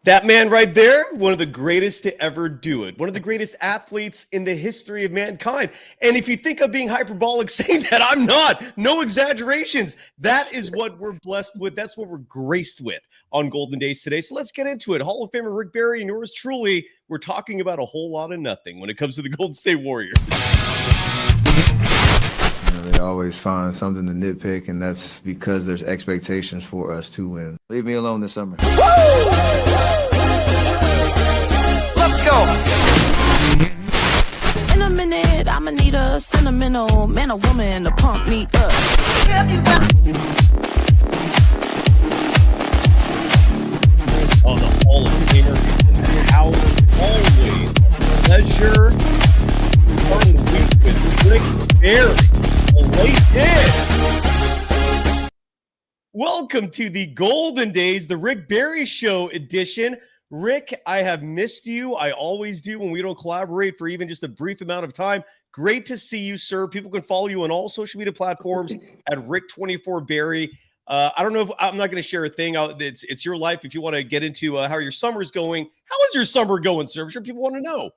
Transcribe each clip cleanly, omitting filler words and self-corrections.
That man right there, one of the greatest to ever do it. One of the greatest athletes in the history of mankind. And if you think I'm being hyperbolic saying that, I'm not. No exaggerations. That is what we're blessed with. That's what we're graced with on Golden Days today. So let's get into it. Hall of Famer Rick Barry and yours truly, we're talking about a whole lot of nothing when it comes to the Golden State Warriors. They always find something to nitpick, and that's because there's expectations for us to win. Leave me alone this summer. Woo! Let's go. In a minute, I'ma need a sentimental man or woman to pump me up. On the Hall of Famer, how always pleasure starting the week with Rick Barry. Welcome to the Golden Days, the Rick Barry Show edition. Rick, I have missed you. I always do when we don't collaborate for even just a brief amount of time. Great to see you, sir. People can follow you on all social media platforms at Rick24Barry. I don't know if I'm not going to share a thing. It's your life. If you want to get into how your summer's going, how is your summer going, sir? I'm sure people want to know.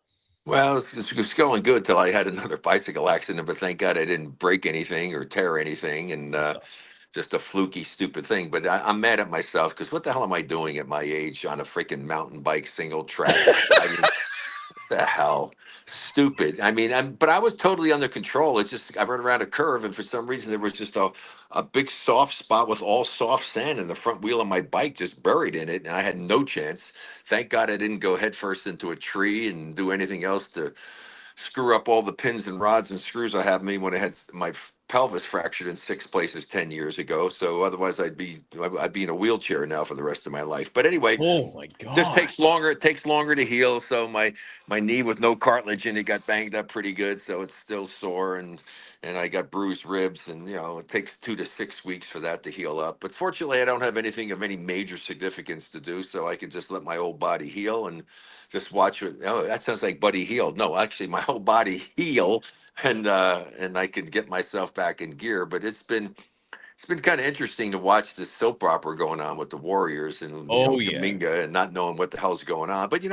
Well, it's going good till I had another bicycle accident, but thank God I didn't break anything or tear anything, and just a fluky, stupid thing. But I'm mad at myself because what the hell am I doing at my age on a freaking mountain bike, single track? I mean, what the hell? Stupid. I mean, but I was totally under control. It's just I ran around a curve, and for some reason there was just a big soft spot with all soft sand, and the front wheel of my bike just buried in it, and I had no chance. Thank God I didn't go headfirst into a tree and do anything else to screw up all the pins and rods and screws I have me when I had my pelvis fractured in 6 places 10 years ago. So otherwise I'd be in a wheelchair now for the rest of my life. But anyway, oh my God, just takes longer. It takes longer to heal. So my knee with no cartilage in it got banged up pretty good. So it's still sore, and I got bruised ribs, and it takes 2 to 6 weeks for that to heal up. But fortunately I don't have anything of any major significance to do, so I can just let my old body heal and just watch it. Oh, that sounds like Buddy healed. No, actually my whole body heal, and I can get myself back in gear. But it's been kind of interesting to watch this soap opera going on with the Warriors and Kuminga and not knowing what the hell's going on. But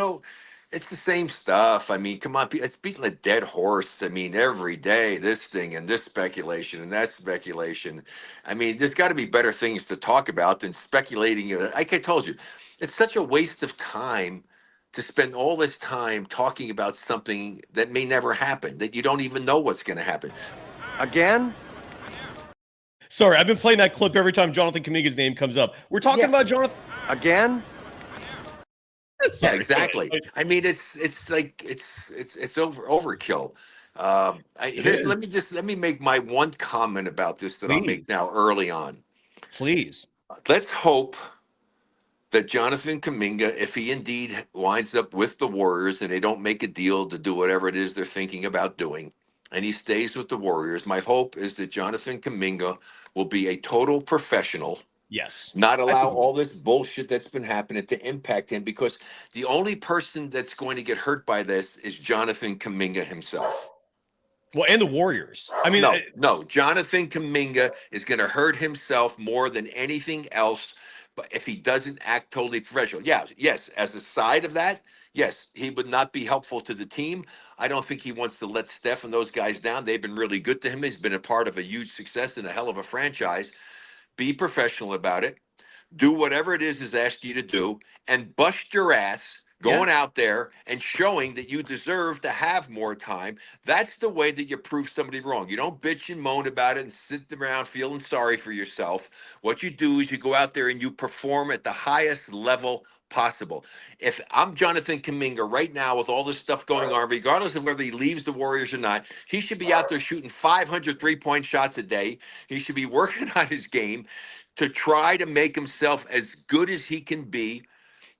it's the same stuff. I mean, come on, it's beating a dead horse. I mean, every day this thing and this speculation and that speculation. I mean, there's got to be better things to talk about than speculating. Like I told you, it's such a waste of time to spend all this time talking about something that may never happen, that you don't even know what's going to happen. Again? Sorry, I've been playing that clip every time Jonathan Kuminga's name comes up. We're talking about Jonathan again. Yeah, exactly. I mean, it's like it's overkill. Let me make my one comment about this that I'll make now early on. Please. Let's hope that Jonathan Kuminga, if he indeed winds up with the Warriors and they don't make a deal to do whatever it is they're thinking about doing, and he stays with the Warriors, my hope is that Jonathan Kuminga will be a total professional. Yes. Not allow all this bullshit that's been happening to impact him, because the only person that's going to get hurt by this is Jonathan Kuminga himself. Well, and the Warriors. I mean, no. Jonathan Kuminga is going to hurt himself more than anything else. But if he doesn't act totally professional, yes, as a side of that, yes, he would not be helpful to the team. I don't think he wants to let Steph and those guys down. They've been really good to him. He's been a part of a huge success and a hell of a franchise. Be professional about it. Do whatever it is asked you to do, and bust your ass going out there and showing that you deserve to have more time. That's the way that you prove somebody wrong. You don't bitch and moan about it and sit around feeling sorry for yourself. What you do is you go out there and you perform at the highest level possible. If I'm Jonathan Kuminga right now with all this stuff going on, regardless of whether he leaves the Warriors or not, he should be out there shooting 500 three-point shots a day. He should be working on his game to try to make himself as good as he can be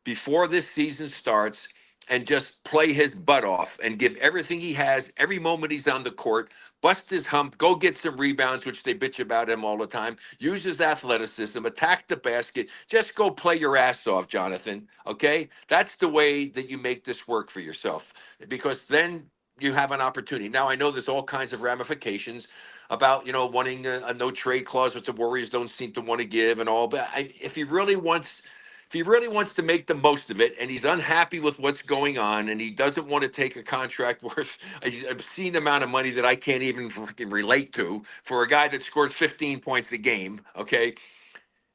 before this season starts, and just play his butt off and give everything he has every moment he's on the court. Bust his hump, go get some rebounds, which they bitch about him all the time. Use his athleticism, attack the basket. Just go play your ass off, Jonathan, okay? That's the way that you make this work for yourself, because then you have an opportunity. Now, I know there's all kinds of ramifications about, wanting a no-trade clause, which the Warriors don't seem to want to give and all, but if he really wants if he really wants to make the most of it and he's unhappy with what's going on and he doesn't want to take a contract worth an obscene amount of money that I can't even freaking relate to for a guy that scores 15 points a game, okay,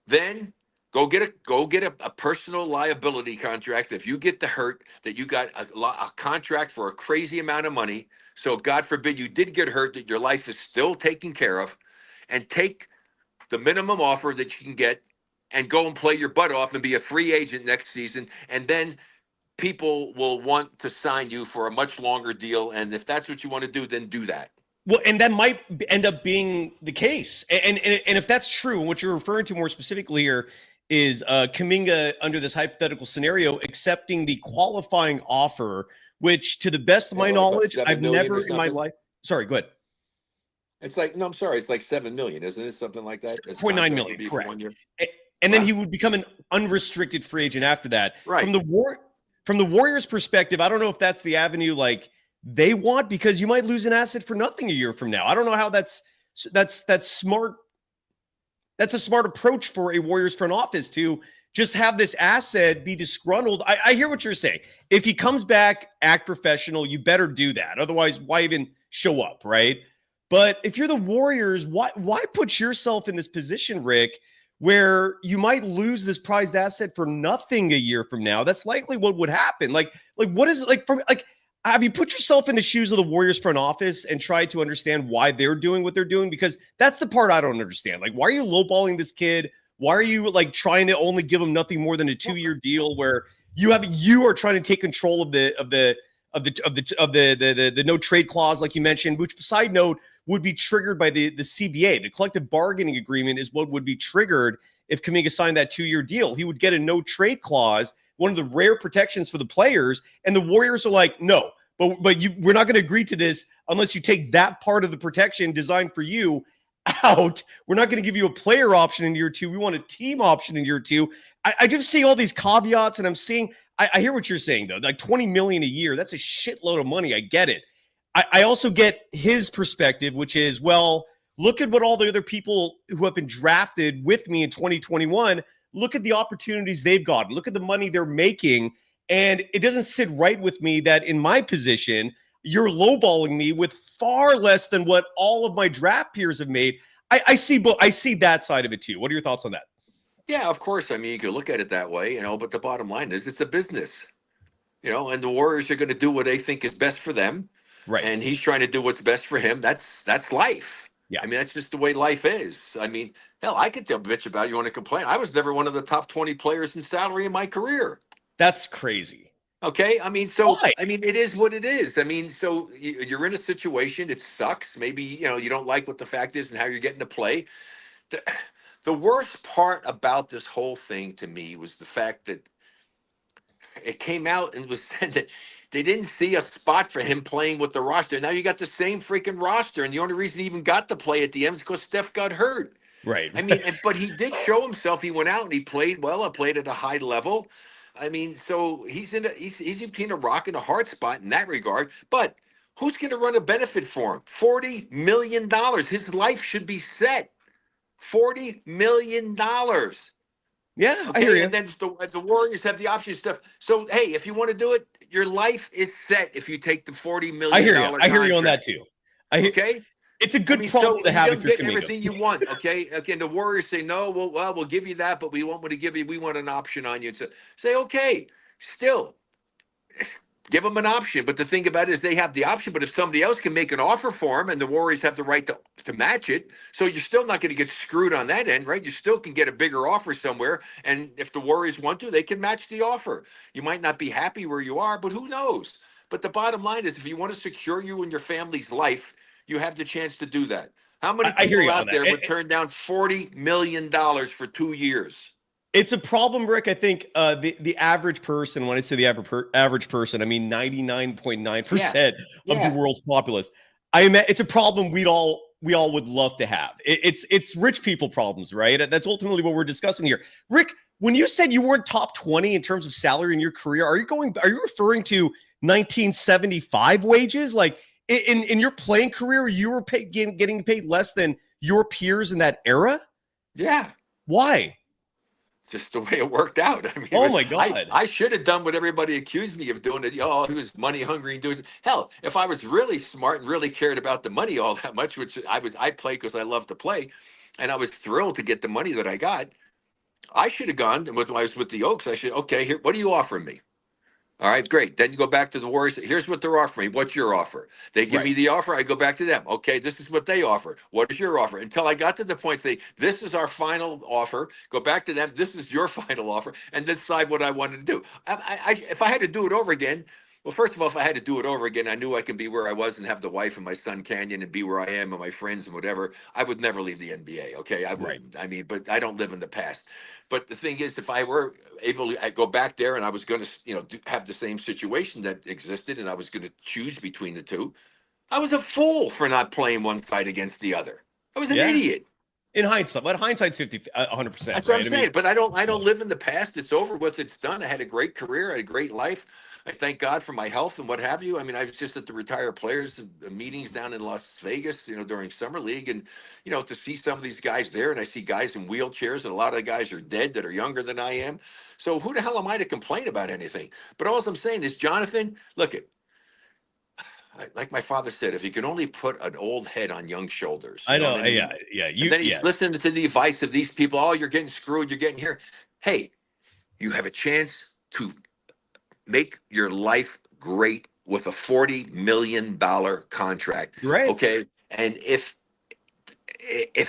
then go get a personal liability contract. If you get the hurt, that you got a contract for a crazy amount of money. So God forbid you did get hurt, that your life is still taken care of, and take the minimum offer that you can get and go and play your butt off and be a free agent next season. And then people will want to sign you for a much longer deal. And if that's what you want to do, then do that. Well, and that might end up being the case. And if that's true, and what you're referring to more specifically here is Kuminga, under this hypothetical scenario, accepting the qualifying offer, which, to the best of my knowledge, I've never in my life. Sorry, go ahead. It's like, no, I'm sorry. It's like 7 million, isn't it? Something like that. 0.9 million, correct. And then he would become an unrestricted free agent after that. Right. From the Warriors' perspective, I don't know if that's the avenue like they want, because you might lose an asset for nothing a year from now. I don't know how that's smart. That's a smart approach for a Warriors front office to just have this asset be disgruntled. I hear what you're saying. If he comes back, act professional, you better do that. Otherwise, why even show up, right? But if you're the Warriors, why put yourself in this position, Rick, where you might lose this prized asset for nothing a year from now? That's likely what would happen. Like what is it like from like? Have you put yourself in the shoes of the Warriors front office and tried to understand why they're doing what they're doing? Because that's the part I don't understand. Like, why are you lowballing this kid? Why are you like trying to only give him nothing more than a 2-year deal where you are trying to take control of the no trade clause, like you mentioned, which, side note, would be triggered by the CBA. The collective bargaining agreement is what would be triggered if Kuminga signed that 2-year deal. He would get a no trade clause, one of the rare protections for the players, and the Warriors are like, no, but we're not going to agree to this unless you take that part of the protection designed for you out. We're not going to give you a player option in year 2. We want a team option in year 2. I just see all these caveats, and I'm seeing, I hear what you're saying, though. Like $20 million a year, that's a shitload of money. I get it. I also get his perspective, which is, well, look at what all the other people who have been drafted with me in 2021, look at the opportunities they've gotten. Look at the money they're making. And it doesn't sit right with me that in my position, you're lowballing me with far less than what all of my draft peers have made. I see that side of it too. What are your thoughts on that? Yeah, of course. I mean, you could look at it that way, but the bottom line is it's a business, and the Warriors are going to do what they think is best for them. Right. And he's trying to do what's best for him. That's life. Yeah. I mean, that's just the way life is. I mean, hell, I could tell bitch about you want to complain. I was never one of the top 20 players in salary in my career. That's crazy. Okay. I mean, so, Why? I mean, it is what it is. I mean, so you're in a situation, it sucks. Maybe, you don't like what the fact is and how you're getting to play. The worst part about this whole thing to me was the fact that it came out and was said that they didn't see a spot for him playing with the roster. Now you got the same freaking roster, and the only reason he even got to play at the end is because Steph got hurt. Right. I mean, but he did show himself. He went out and he played well. Played at a high level. I mean, so he's between a rock and a hard spot in that regard. But who's going to run a benefit for him? $40 million. His life should be set. $40 million. Yeah, okay? I hear you. And then the Warriors have the option stuff. So, hey, if you want to do it, your life is set if you take the $40 million. I hear you. I hear you on that too. Okay? It's a good problem to have if you're getting everything you want, okay? Again, the Warriors say, no, we'll give you that, but we want to give you, we want an option on you. So say, okay, still, give them an option. But the thing about it is they have the option, but if somebody else can make an offer for them and the Warriors have the right to match it, so you're still not going to get screwed on that end, right? You still can get a bigger offer somewhere, and if the Warriors want to, they can match the offer. You might not be happy where you are, but who knows? But the bottom line is if you want to secure you and your family's life, you have the chance to do that. How many people out there would turn down $40 million for 2 years? It's a problem, Rick. I think the average person, when I say the average person, I mean 99.9% of the world's populace. It's a problem we all would love to have. It's rich people problems, right? That's ultimately what we're discussing here. Rick, when you said you weren't top 20 in terms of salary in your career, are you referring to 1975 wages? Like in your playing career, you were getting paid less than your peers in that era? Yeah. Why? just the way it worked out. I mean, Oh my God. I should have done what everybody accused me of doing. It, oh, he was money hungry and doing it. Hell, if I was really smart and really cared about the money all that much, which I play because I love to play, and I was thrilled to get the money that I got. I should have gone, and when I was with the Oaks, okay, here, what are you offering me? All right, great. Then you go back to the Warriors. Here's what they're offering. What's your offer? They give me the offer. I go back to them. Okay, this is what they offer. What is your offer? Until I got to the point, say, this is our final offer. Go back to them. This is your final offer, and decide what I wanted to do. If I had to do it over again, well, first of all, if I had to do it over again, I knew I could be where I was and have the wife and my son Canyon and be where I am and my friends and whatever. I would never leave the NBA. Okay, I wouldn't. I mean, but I don't live in the past. But the thing is, if I were able to go back there and I was going to, have the same situation that existed and I was going to choose between the two, I was a fool for not playing one side against the other. I was an idiot. In hindsight, but hindsight's 100%. That's what I'm saying. But I don't live in the past. It's over with. It's done. I had a great career. I had a great life. I thank God for my health and what have you. I mean, I was just at the retired players meetings down in Las Vegas, during summer league, and to see some of these guys there, and I see guys in wheelchairs, and a lot of the guys are dead that are younger than I am. So who the hell am I to complain about anything? But all I'm saying is, Jonathan, look it. Like my father said, if you can only put an old head on young shoulders. I know. What I mean? Yeah. And then he's listening to the advice of these people. Oh, you're getting screwed. You're getting here. Hey, you have a chance to make your life great with a $40 million contract. Right. Okay. And if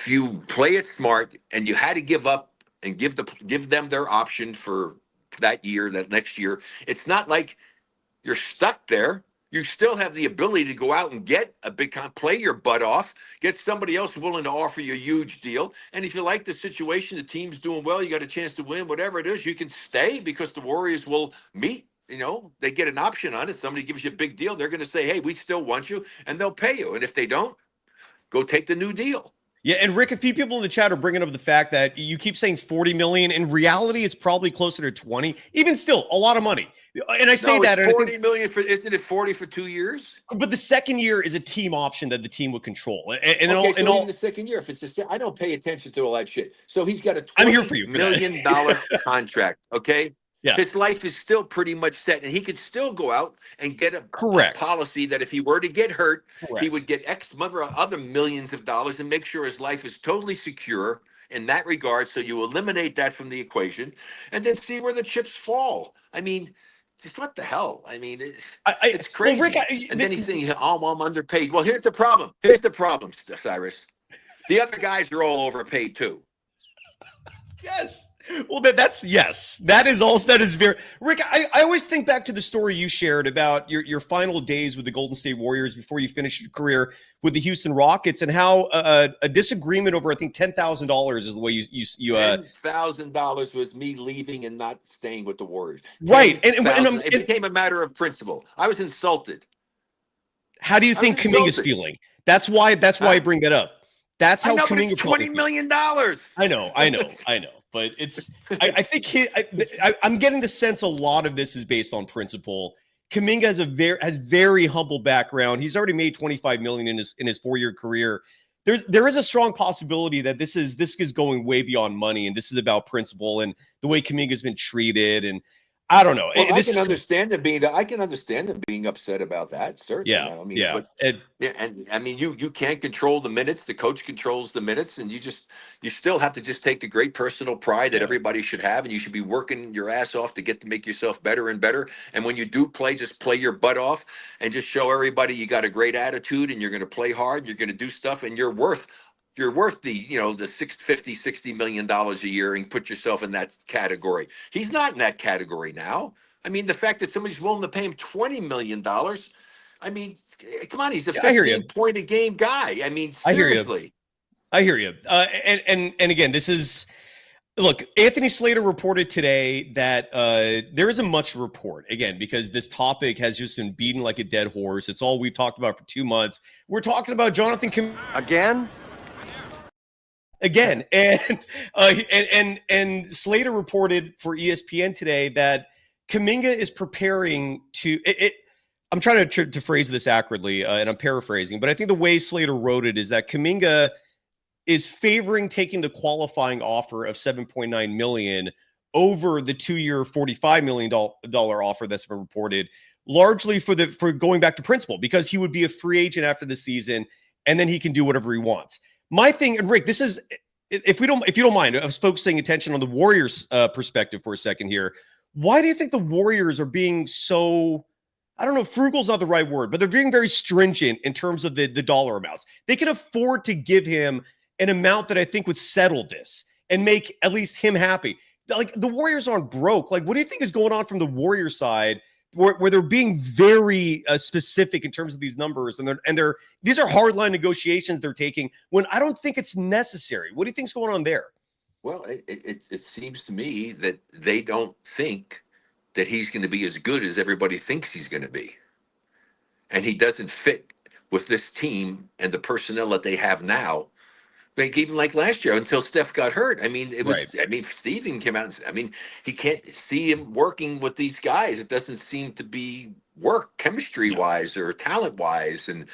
you play it smart and you had to give up and give them their option for that next year, it's not like you're stuck there. You still have the ability to go out and get a big play your butt off, get somebody else willing to offer you a huge deal. And if you like the situation, the team's doing well, you got a chance to win, whatever it is, you can stay because the Warriors will meet. They get an option on it. Somebody gives you a big deal. They're going to say, hey, we still want you, and they'll pay you. And if they don't, go take the new deal. Yeah, and Rick, a few people in the chat are bringing up the fact that you keep saying 40 million. In reality, it's probably closer to 20. Even still, a lot of money. And I say that, 40 million for, isn't it 40 for 2 years? But the second year is a team option that the team would control. In the second year, if it's just, I don't pay attention to all that shit. So he's got a $20 million contract. Okay. Yeah. His life is still pretty much set, and he could still go out and get a policy that if he were to get hurt, he would get X other millions of dollars and make sure his life is totally secure in that regard. So you eliminate that from the equation and then see where the chips fall. I mean, what the hell? I mean, it's crazy. Well, Rick, and then he's saying, oh, I'm underpaid. Well, here's the problem. Cyrus. The other guys are all overpaid too. Yes. Well, that is very Rick. I always think back to the story you shared about your final days with the Golden State Warriors before you finished your career with the Houston Rockets, and how a disagreement over, I think, $10,000 is the way you $10,000 was me leaving and not staying with the Warriors. Right, and it became a matter of principle. I was insulted. How do you think Kuminga's feeling? That's why I bring that up. That's how Kuminga. $20 million. I know. But it's, I think I'm getting the sense a lot of this is based on principle. Kuminga has very humble background. He's already made $25 million in his 4-year career. There is a strong possibility that this is going way beyond money, and this is about principle and the way Kuminga's been treated. And I don't know. Well, I can understand them being upset about that. Certainly. Yeah. I mean, and I mean, you can't control the minutes. The coach controls the minutes, and you still have to just take the great personal pride that everybody should have, and you should be working your ass off to make yourself better and better. And when you do play, just play your butt off and just show everybody you got a great attitude and you're going to play hard. You're going to do stuff, and you're worth the $60 million a year, and put yourself in that category. He's not in that category now. I mean, the fact that somebody's willing to pay him $20 million. I mean, come on, he's a 15-point-a-game guy. I mean, seriously. I hear you. And again, this is, look, Anthony Slater reported today that there isn't much to report, again, because this topic has just been beaten like a dead horse. It's all we've talked about for 2 months. We're talking about Jonathan Kuminga. Again, and Slater reported for ESPN today that Kuminga is preparing to. I'm trying to phrase this accurately, and I'm paraphrasing, but I think the way Slater wrote it is that Kuminga is favoring taking the qualifying offer of $7.9 million over the 2-year $45 million offer that's been reported, largely for going back to principle, because he would be a free agent after the season and then he can do whatever he wants. My thing, and Rick, this is, if you don't mind, I was focusing attention on the Warriors perspective for a second here. Why do you think the Warriors are being so, I don't know, frugal's not the right word, but they're being very stringent in terms of the dollar amounts? They can afford to give him an amount that I think would settle this and make at least him happy. Like, the Warriors aren't broke. Like, what do you think is going on from the Warriors side where they're being very specific in terms of these numbers, and these are hardline negotiations they're taking when I don't think it's necessary? What do you think's going on there? Well, it seems to me that they don't think that he's going to be as good as everybody thinks he's going to be, and he doesn't fit with this team and the personnel that they have now. Like, even like last year until Steph got hurt. I mean, it was, right. I mean, Steven came out and said, I mean, he can't see him working with these guys. It doesn't seem to be work chemistry wise or talent wise. And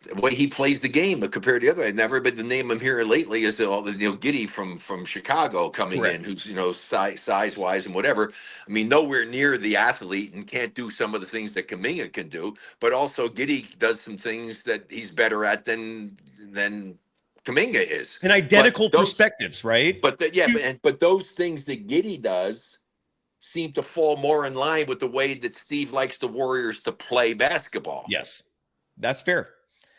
the way he plays the game, but compared to the other, I've never been the name I'm hearing lately is Giddy from Chicago coming Correct. in, who's size wise and whatever. I mean, nowhere near the athlete and can't do some of the things that Kuminga can do, but also Giddy does some things that he's better at than Kuminga is. And identical perspectives, right? But but those things that Giddy does seem to fall more in line with the way that Steve likes the Warriors to play basketball. Yes, that's fair.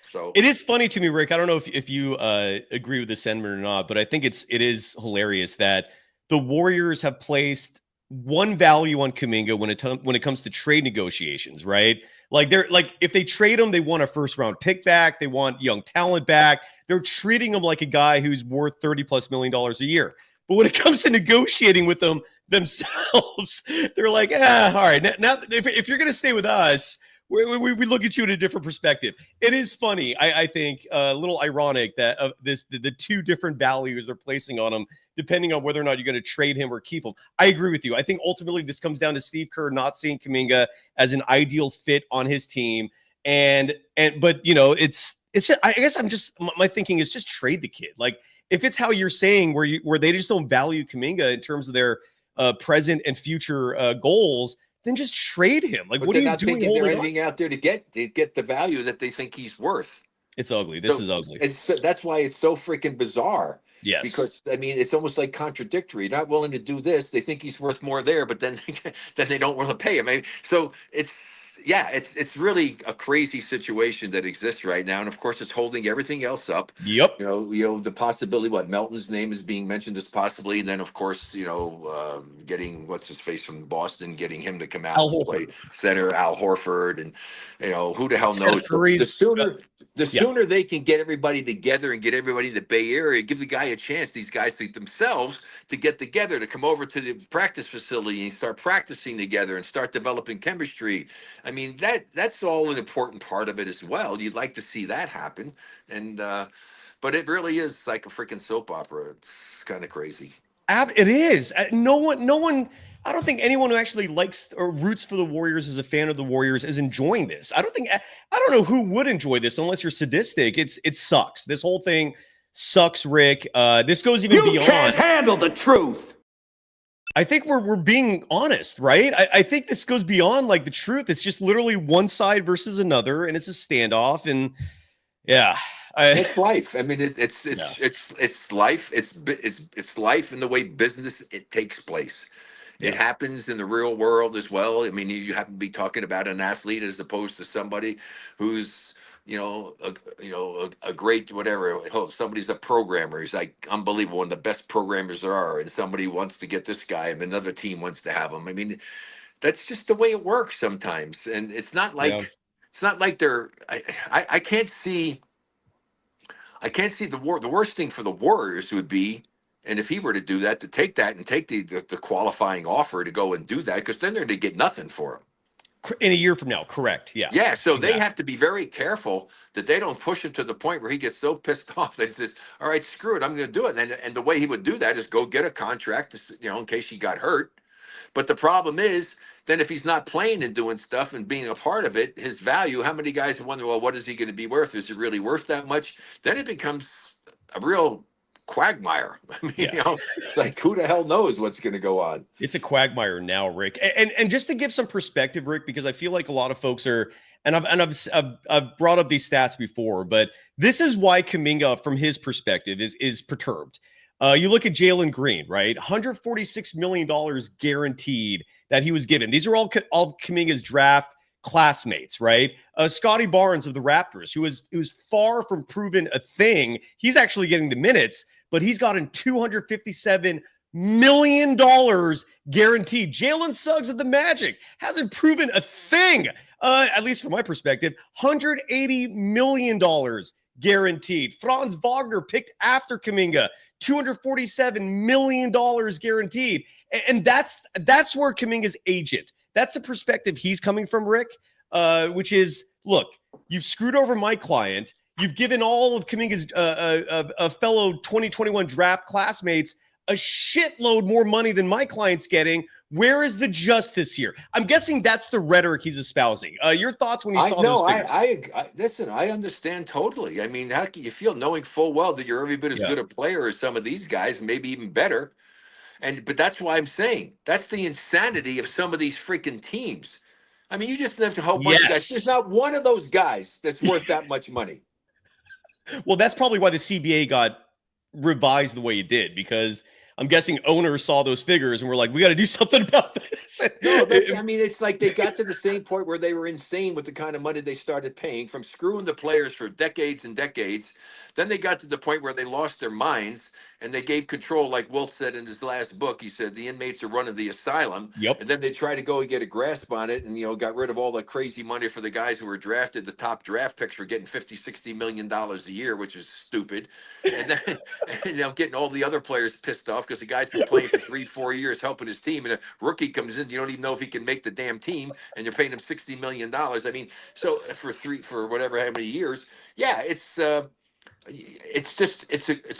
So it is funny to me, Rick. I don't know if you agree with this sentiment or not, but I think it is hilarious that the Warriors have placed one value on Kuminga when it comes to trade negotiations, right? Like, they're like, if they trade him, they want a first round pick back, they want young talent back. They're treating him like a guy who's worth $30+ million a year. But when it comes to negotiating with them themselves, they're like, all right, now if you're going to stay with us, we look at you in a different perspective. It is funny, I think, a little ironic that the two different values they're placing on him, depending on whether or not you're going to trade him or keep him. I agree with you. I think ultimately this comes down to Steve Kerr not seeing Kuminga as an ideal fit on his team, but you know, it's just, I guess my thinking is just trade the kid. Like, if it's how you're saying, where they just don't value Kuminga in terms of their present and future goals, then just trade him. Like, but what are you not doing? They're anything out there to get the value that they think he's worth. It's ugly. This is ugly. That's why it's so freaking bizarre. Yes. Because, I mean, it's almost like contradictory. Not willing to do this. They think he's worth more there, but then they don't want to pay him. So it's really a crazy situation that exists right now. And of course, it's holding everything else up. Yep. You know, the possibility, Melton's name is being mentioned as possibly. And then, of course, getting what's his face from Boston, getting him to come out and play center, Al Horford. And, who the hell knows? The sooner they can get everybody together and get everybody in the Bay Area, give the guy a chance, these guys themselves, to get together, to come over to the practice facility and start practicing together and start developing chemistry. I mean, that's all an important part of it as well. You'd like to see that happen. And but it really is like a freaking soap opera. It's kind of crazy. It is. No one, I don't think anyone who actually likes or roots for the Warriors, as a fan of the Warriors, is enjoying this. I don't know who would enjoy this unless you're sadistic. It sucks. This whole thing sucks, Rick. This goes even beyond. You can't handle the truth. I think we're being honest, right? I think this goes beyond like the truth. It's just literally one side versus another, and it's a standoff. And yeah, it's life. I mean, it's life. It's life in the way business takes place. It happens in the real world as well. I mean, you happen to be talking about an athlete as opposed to somebody who's, a great whatever. Oh, somebody's a programmer. He's like unbelievable, one of the best programmers there are, and somebody wants to get this guy, and another team wants to have him. I mean, that's just the way it works sometimes, and it's not like they're. I can't see. I can't see the worst thing for the Warriors would be. And if he were to do that, to take that and take the qualifying offer to go and do that, because then they're going to get nothing for him. In a year from now, correct? Yeah. Yeah. So they have to be very careful that they don't push him to the point where he gets so pissed off that he says, "All right, screw it, I'm going to do it." And the way he would do that is go get a contract, in case he got hurt. But the problem is, then if he's not playing and doing stuff and being a part of it, his value. How many guys wonder, well, what is he going to be worth? Is it really worth that much? Then it becomes a real quagmire. I mean, it's like, who the hell knows what's going to go on? It's a quagmire now, Rick. And just to give some perspective, Rick, because I feel like a lot of folks are, and I've brought up these stats before, but this is why Kuminga, from his perspective, is perturbed. You look at Jalen Green, right? $146 million guaranteed that he was given. These are all Kuminga's draft classmates, right? Scotty Barnes of the Raptors, who was far from proven a thing. He's actually getting the minutes, but he's gotten $257 million guaranteed. Jalen Suggs of the Magic hasn't proven a thing, at least from my perspective. $180 million guaranteed. Franz Wagner picked after Kuminga, $247 million guaranteed. And that's where Kuminga's agent, that's the perspective he's coming from, Rick, which is, look, you've screwed over my client. You've given all of Kuminga's fellow 2021 draft classmates a shitload more money than my client's getting. Where is the justice here? I'm guessing that's the rhetoric he's espousing. Your thoughts when you saw those figures? Listen, I understand totally. I mean, how can you feel knowing full well that you're every bit as good a player as some of these guys, maybe even better? But that's why I'm saying that's the insanity of some of these freaking teams. I mean, you just have to hope bunch of guys. There's not one of those guys that's worth that much money. Well, that's probably why the CBA got revised the way it did, because I'm guessing owners saw those figures and were like, we got to do something about this. No, I mean, it's like they got to the same point where they were insane with the kind of money they started paying, from screwing the players for decades and decades. Then they got to the point where they lost their minds and they gave control, like Wolf said in his last book. He said the inmates are running the asylum. Yep. And then they tried to go and get a grasp on it and, got rid of all the crazy money for the guys who were drafted. The top draft picks were getting $50-60 million a year, which is stupid. And then, getting all the other players pissed off because the guy's been playing for 3-4 years, helping his team. And a rookie comes in, you don't even know if he can make the damn team, and you're paying him $60 million. I mean, so for whatever, how many years. Yeah, it's a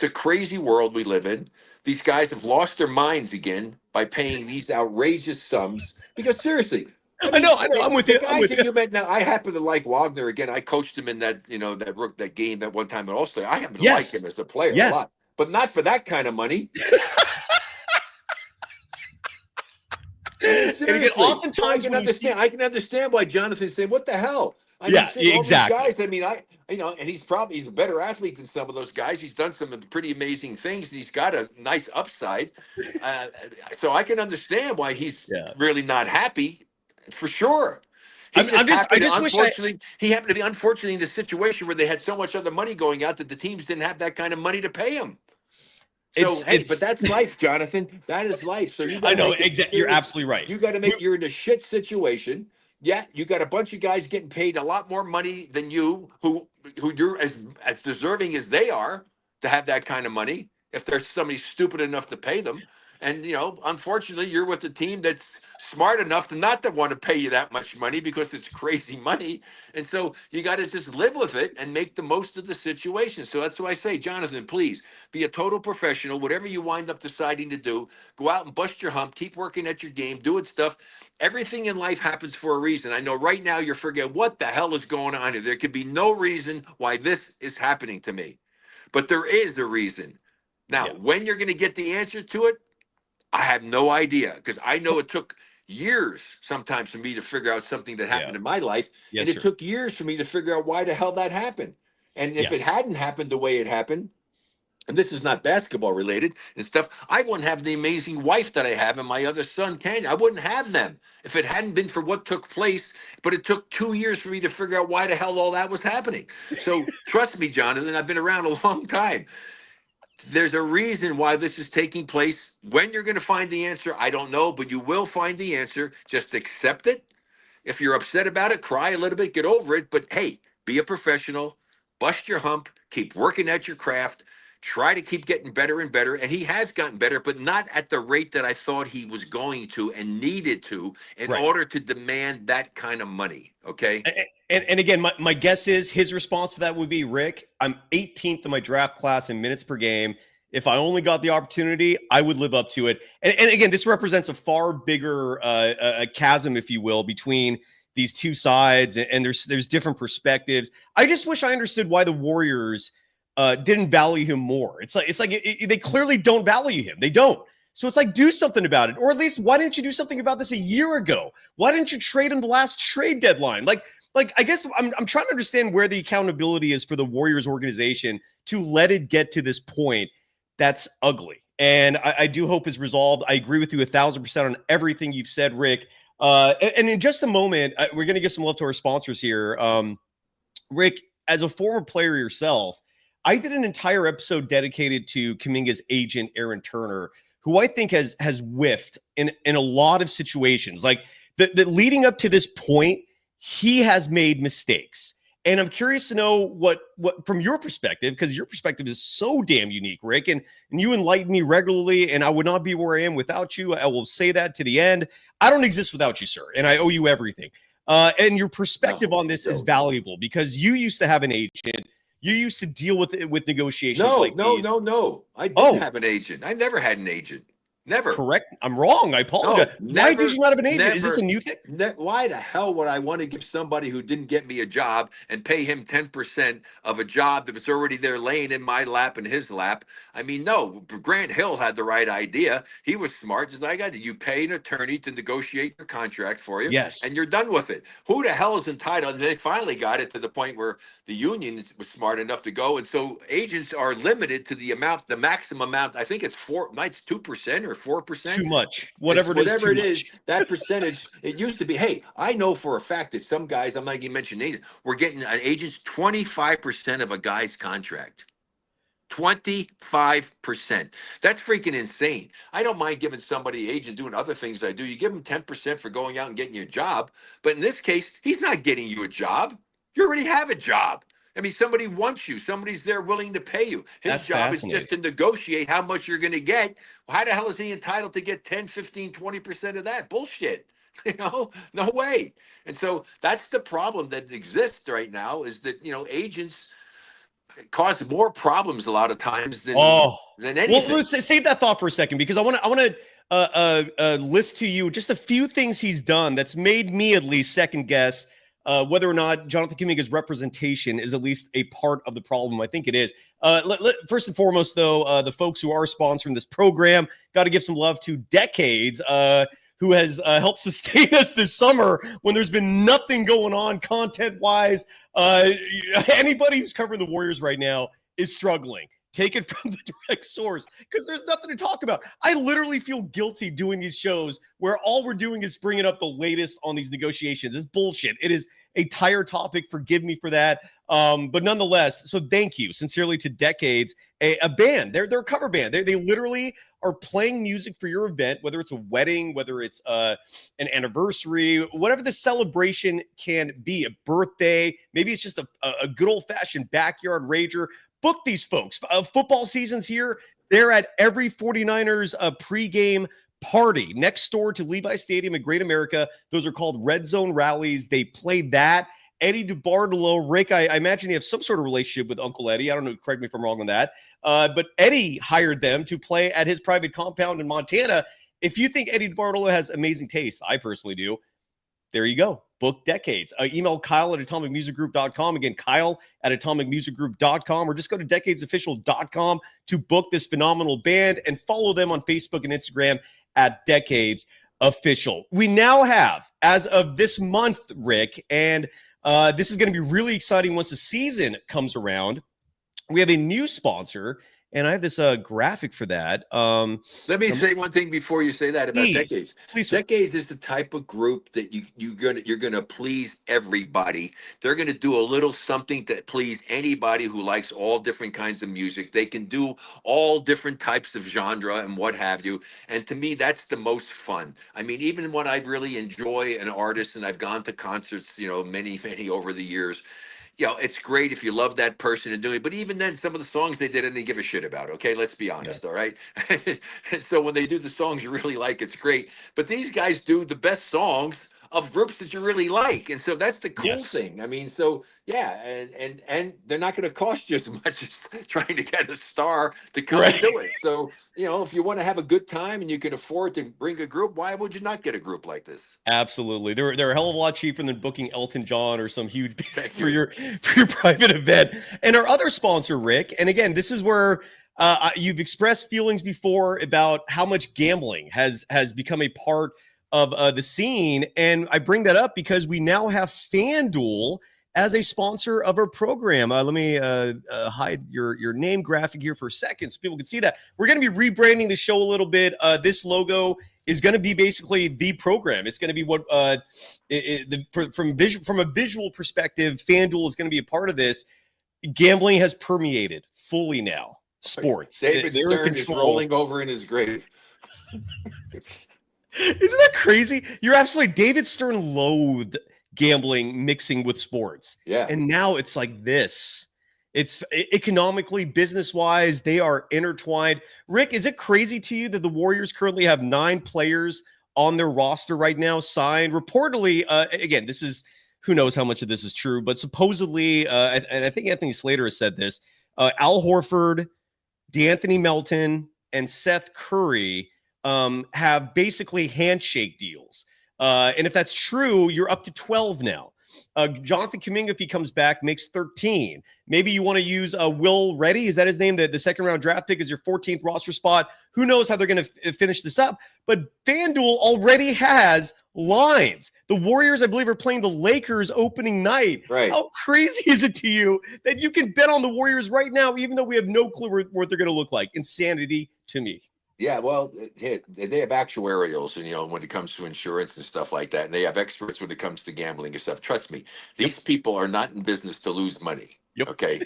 crazy world we live in. These guys have lost their minds again by paying these outrageous sums. Because seriously, I know. I'm with you. Guys that you met now, I happen to like Wagner again. I coached him in that that game that one time at All-Star. I happen to like him as a player a lot, but not for that kind of money. And again, oftentimes I can understand why Jonathan's saying, "What the hell?" Exactly. Guys, I mean, and he's a better athlete than some of those guys. He's done some pretty amazing things. And he's got a nice upside. So I can understand why he's really not happy, for sure. He happened to be unfortunately in the situation where they had so much other money going out that the teams didn't have that kind of money to pay him. So, but that's life, Jonathan. That is life. So I know, exactly. You're absolutely right. You got to you're in a shit situation. Yeah, you got a bunch of guys getting paid a lot more money than you, who you're as deserving as they are to have that kind of money, if there's somebody stupid enough to pay them. And, unfortunately, you're with a team that's smart enough to not to want to pay you that much money because it's crazy money. And so you got to just live with it and make the most of the situation. So that's why I say, Jonathan, please be a total professional. Whatever you wind up deciding to do, go out and bust your hump, keep working at your game, doing stuff. Everything in life happens for a reason. I know right now you're forgetting what the hell is going on here. There could be no reason why this is happening to me, but there is a reason. Now, when you're going to get the answer to it, I have no idea, because I know it took years sometimes for me to figure out something that happened in my life. And it took years for me to figure out why the hell that happened. And if it hadn't happened the way it happened, and this is not basketball related and stuff, I wouldn't have the amazing wife that I have and my other son, Tanya. I wouldn't have them if it hadn't been for what took place. But it took 2 years for me to figure out why the hell all that was happening. So trust me, Jonathan, I've been around a long time. There's a reason why this is taking place. When you're going to find the answer, I don't know, but you will find the answer. Just accept it. If you're upset about it, cry a little bit, get over it. But hey, be a professional, bust your hump, keep working at your craft, try to keep getting better and better. And he has gotten better, but not at the rate that I thought he was going to and needed to in order to demand that kind of money. Okay. And again, my guess is his response to that would be, Rick, I'm 18th in my draft class in minutes per game. If I only got the opportunity, I would live up to it. And again, this represents a far bigger a chasm, if you will, between these two sides. And there's different perspectives. I just wish I understood why the Warriors didn't value him more. It's like they clearly don't value him. They don't. So it's like, do something about it. Or at least, why didn't you do something about this a year ago? Why didn't you trade him the last trade deadline? Like I guess I'm trying to understand where the accountability is for the Warriors organization to let it get to this point that's ugly. And I do hope it's resolved. I agree with you 1,000% on everything you've said, Rick. And in just a moment, we're going to give some love to our sponsors here. Rick, as a former player yourself, I did an entire episode dedicated to Kuminga's agent, Aaron Turner, who I think has whiffed in a lot of situations. Like the leading up to this point, he has made mistakes. And I'm curious to know what from your perspective, because your perspective is so damn unique, Rick, and you enlighten me regularly, and I would not be where I am without you. I will say that to the end. I don't exist without you, sir, and I owe you everything. And your perspective on this is valuable because you used to have an agent. You used to deal with negotiations. No. I didn't have an agent. I never had an agent. Never. Correct. I'm wrong. I apologize. No, why did you not have an agent? Never, is this a new thing? Why the hell would I want to give somebody who didn't get me a job and pay him 10% of a job that was already there laying in my lap and his lap? I mean, no. Grant Hill had the right idea. He was smart. Just like I did. You pay an attorney to negotiate your contract for you. Yes. And you're done with it. Who the hell is entitled? They finally got it to the point where the union was smart enough to go. And so agents are limited to the maximum amount. I think it's 2% or 4%. Too much. Whatever it is, that percentage, it used to be, hey, I know for a fact that some guys, I'm not going to mention names, we're getting an agent's 25% of a guy's contract. 25%. That's freaking insane. I don't mind giving somebody agent doing other things I do. You give them 10% for going out and getting you a job. But in this case, he's not getting you a job. You already have a job. I mean, somebody wants you. Somebody's there willing to pay you. His job is just to negotiate how much you're going to get. Well, how the hell is he entitled to get 10, 15, 20% of that? Bullshit. No way. And so that's the problem that exists right now is that, agents cause more problems a lot of times than anything. Well, let's save that thought for a second because I want to list to you just a few things he's done that's made me at least second guess whether or not Jonathan Kuminga's representation is at least a part of the problem. I think it is. First and foremost, though, the folks who are sponsoring this program, got to give some love to Decades, who has helped sustain us this summer when there's been nothing going on content-wise. Anybody who's covering the Warriors right now is struggling. Take it from the direct source because there's nothing to talk about. I literally feel guilty doing these shows where all we're doing is bringing up the latest on these negotiations. It's bullshit. It is a tired topic. Forgive me for that. But nonetheless, so thank you sincerely to Decades, a band. They're a cover band. They literally are playing music for your event, whether it's a wedding, whether it's an anniversary, whatever the celebration can be, a birthday, maybe it's just a good old-fashioned backyard rager. Book these folks. Football season's here. They're at every 49ers pregame party next door to Levi Stadium in Great America. Those are called Red Zone Rallies. They play that. Eddie DeBartolo, Rick, I imagine they have some sort of relationship with Uncle Eddie. I don't know. Correct me if I'm wrong on that. But Eddie hired them to play at his private compound in Montana. If you think Eddie DeBartolo has amazing taste, I personally do. There you go. Book Decades. Email Kyle at atomicmusicgroup.com. Again, Kyle at atomicmusicgroup.com, or just go to decadesofficial.com to book this phenomenal band and follow them on Facebook and Instagram at Decades Official. We now have, as of this month, Rick, and this is going to be really exciting once the season comes around. We have a new sponsor, and I have this graphic for that. Let me say one thing before you say that about Decades. Please, Decades is the type of group that you're gonna please everybody. They're gonna do a little something to please anybody who likes all different kinds of music. They can do all different types of genre and what have you. And to me, that's the most fun. I mean, even when I really enjoy an artist, and I've gone to concerts, many over the years. It's great if you love that person and doing it. But even then, some of the songs they didn't give a shit about. Okay, let's be honest. Yeah. All right. And so when they do the songs you really like, it's great. But these guys do the best songs of groups that you really like. And so that's the cool Yes. thing. I mean, so yeah, and they're not going to cost you as much as trying to get a star to come and Right. do it. So, if you want to have a good time and you can afford to bring a group, why would you not get a group like this? Absolutely. They're a hell of a lot cheaper than booking Elton John or some huge for you. your private event. And our other sponsor, Rick, and again, this is where you've expressed feelings before about how much gambling has become a part of the scene. And I bring that up because we now have FanDuel as a sponsor of our program. Let me hide your name graphic here for a second so people can see that. We're going to be rebranding the show a little bit. This logo is going to be basically the program. It's going to be what from a visual perspective, FanDuel is going to be a part of this. Gambling has permeated fully now. Sports. David Stern is rolling over in his grave. Isn't that crazy? You're absolutely David Stern loathed gambling mixing with sports. Yeah. And now it's like this. It's economically, business-wise, they are intertwined. Rick, is it crazy to you that the Warriors currently have 9 players on their roster right now signed? Reportedly, again, this is, who knows how much of this is true, but supposedly, and I think Anthony Slater has said this, Al Horford, DeAnthony Melton, and Seth Curry have basically handshake deals. And if that's true, you're up to 12 now. Jonathan Kuminga, if he comes back, makes 13. Maybe you want to use Will Reddy. Is that his name? The second round draft pick is your 14th roster spot. Who knows how they're going to finish this up? But FanDuel already has lines. The Warriors, I believe, are playing the Lakers opening night. Right. How crazy is it to you that you can bet on the Warriors right now, even though we have no clue what they're going to look like? Insanity to me. Yeah, well, they have actuarials, and when it comes to insurance and stuff like that, and they have experts when it comes to gambling and stuff. Trust me, these people are not in business to lose money. Yep. Okay,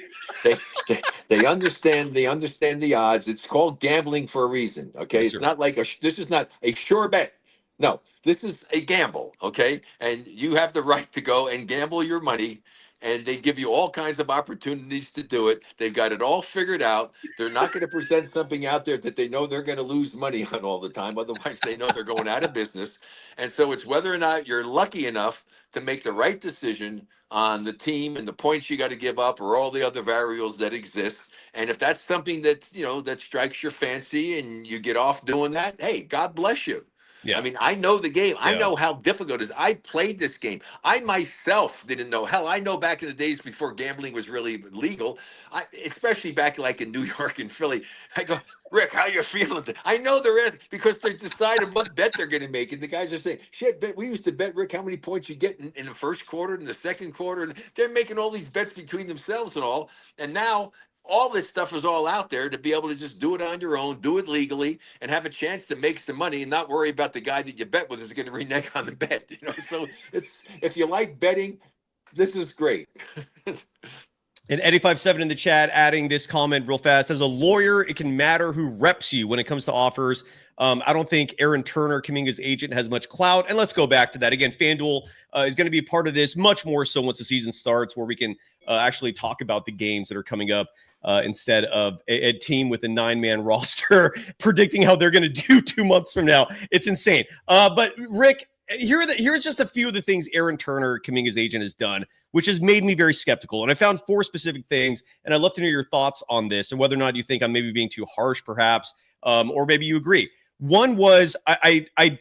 they understand the odds. It's called gambling for a reason. Okay, Yes, it's not like this is not a sure bet. No, this is a gamble. Okay, and you have the right to go and gamble your money. And they give you all kinds of opportunities to do it. They've got it all figured out. They're not going to present something out there that they know they're going to lose money on all the time. Otherwise, they know they're going out of business. And so it's whether or not you're lucky enough to make the right decision on the team and the points you got to give up or all the other variables that exist. And if that's something that, that strikes your fancy and you get off doing that, hey, God bless you. Yeah. I mean, I know the game. I know how difficult it is. I played this game. I myself didn't know. Hell, I know back in the days before gambling was really legal, especially back like in New York and Philly, I go, Rick, how you feeling? I know there is because they decided what bet they're going to make. And the guys are saying, shit, we used to bet, Rick, how many points you get in the first quarter, in the second quarter. And they're making all these bets between themselves and all. And now all this stuff is all out there to be able to just do it on your own, do it legally, and have a chance to make some money and not worry about the guy that you bet with is going to renege on the bet. So it's, if you like betting, this is great. And Eddie57 in the chat adding this comment real fast. As a lawyer, it can matter who reps you when it comes to offers. I don't think Aaron Turner, Kuminga's agent, has much clout. And let's go back to that. Again, FanDuel is going to be a part of this much more so once the season starts, where we can actually talk about the games that are coming up instead of a team with a 9-man roster predicting how they're going to do 2 months from now. It's insane. But Rick, here's just a few of the things Aaron Turner, Kuminga's agent, has done, which has made me very skeptical. And I found 4 specific things, and I'd love to know your thoughts on this and whether or not you think I'm maybe being too harsh, perhaps, or maybe you agree. One was I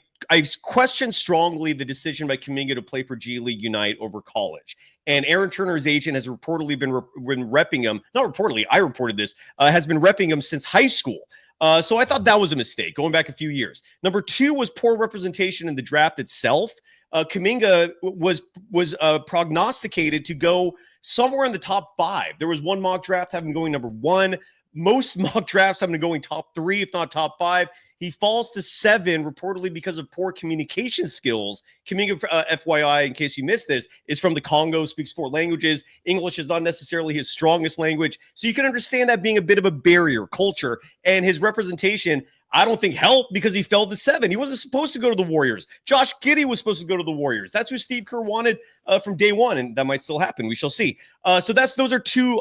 question strongly the decision by Kuminga to play for G League Unite over college. And Aaron Turner's agent has reportedly been repping him. Not reportedly, I reported this, has been repping him since high school. So I thought that was a mistake going back a few years. Number 2 was poor representation in the draft itself. Kuminga was prognosticated to go somewhere in the top 5. There was one mock draft having him going number 1. Most mock drafts have him going top 3, if not top 5. He falls to 7, reportedly because of poor communication skills. Kuminga, FYI, in case you missed this, is from the Congo, speaks 4 languages. English is not necessarily his strongest language. So you can understand that being a bit of a barrier, culture, and his representation, I don't think helped because he fell to 7. He wasn't supposed to go to the Warriors. Josh Giddey was supposed to go to the Warriors. That's who Steve Kerr wanted from day one, and that might still happen. We shall see. So those are 2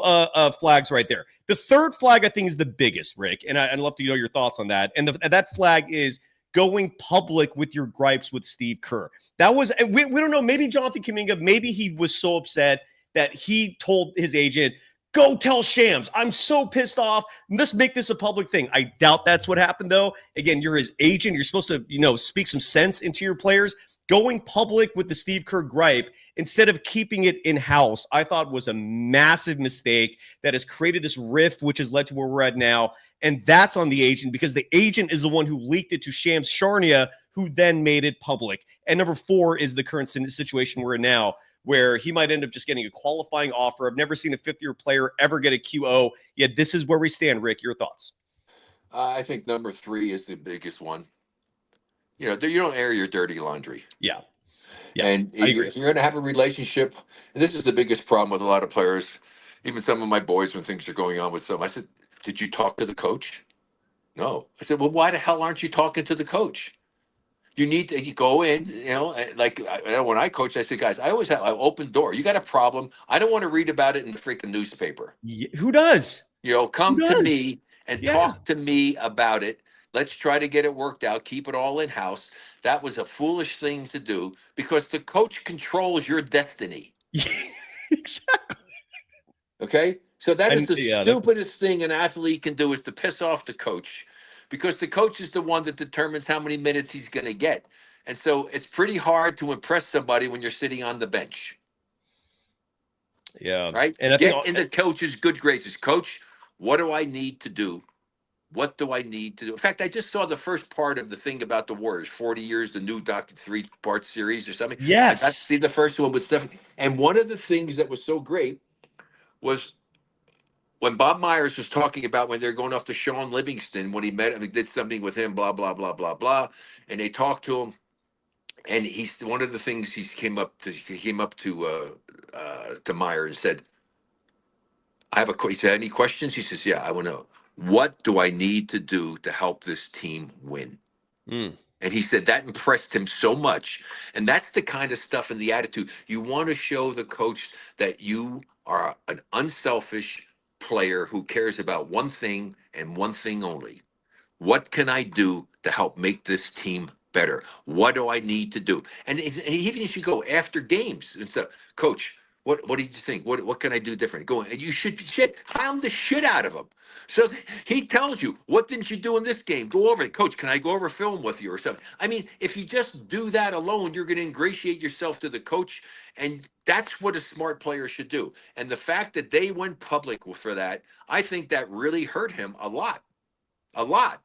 flags right there. The third flag, I think, is the biggest, Rick, and I'd love to know your thoughts on that. And that flag is going public with your gripes with Steve Kerr. That was, and we don't know, maybe Jonathan Kuminga, maybe he was so upset that he told his agent, go tell Shams, I'm so pissed off. Let's make this a public thing. I doubt that's what happened, though. Again, you're his agent. You're supposed to, speak some sense into your players. Going public with the Steve Kerr gripe instead of keeping it in-house, I thought was a massive mistake that has created this rift, which has led to where we're at now. And that's on the agent because the agent is the one who leaked it to Shams Charania, who then made it public. And number 4 is the current situation we're in now, where he might end up just getting a qualifying offer. I've never seen a fifth-year player ever get a QO. Yet this is where we stand. Rick, your thoughts? I think number 3 is the biggest one. You don't air your dirty laundry. Yeah. And I agree. if you're going to have a relationship, and this is the biggest problem with a lot of players, even some of my boys, when things are going on with some, I said, did you talk to the coach? No. I said, well, why the hell aren't you talking to the coach? You need to go in, like when I coach, I say, guys, I always have an open door. You got a problem. I don't want to read about it in the freaking newspaper. Who does? Come to me and talk to me about it. Let's try to get it worked out. Keep it all in-house. That was a foolish thing to do because the coach controls your destiny. Exactly. Okay? So that is the stupidest thing an athlete can do is to piss off the coach because the coach is the one that determines how many minutes he's going to get. And so it's pretty hard to impress somebody when you're sitting on the bench. Yeah. Right? And get in the coach's good graces. Coach, what do I need to do? What do I need to do? In fact, I just saw the first part of the thing about the Warriors, 40 years, the new 3-part series or something. Yes. I got to see the first one with Steph. And one of the things that was so great was when Bob Myers was talking about when they're going off to Sean Livingston, when he met him, he did something with him, blah, blah, blah, blah, blah. And they talked to him. And he's one of the things he came up to Meyer and said, he said, any questions? He says, yeah, I want to know. What do I need to do to help this team win? And he said that impressed him so much. And that's the kind of stuff and the attitude. You want to show the coach that you are an unselfish player who cares about one thing and one thing only. What can I do to help make this team better? What do I need to do? And even if you go after games and stuff, coach, what did you think? What can I do different? Go and you should pound the shit out of him. So he tells you, what didn't you do in this game? Go over it. Coach, can I go over film with you or something? I mean, if you just do that alone, you're going to ingratiate yourself to the coach. And that's what a smart player should do. And the fact that they went public for that, I think that really hurt him a lot. A lot.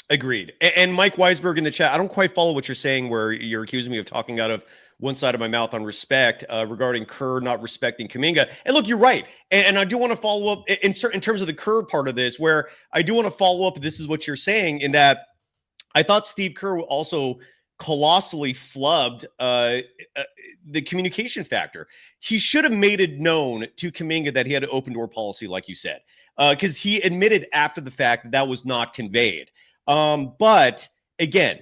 Agreed. And Mike Weisberg in the chat, I don't quite follow what you're saying where you're accusing me of talking out of one side of my mouth on respect regarding Kerr not respecting Kuminga. And look, you're right. And I do want to follow up in terms of the Kerr part of this, where I do want to follow up. This is what you're saying in that I thought Steve Kerr also colossally flubbed the communication factor. He should have made it known to Kuminga that he had an open door policy, like you said, because he admitted after the fact that was not conveyed. But again,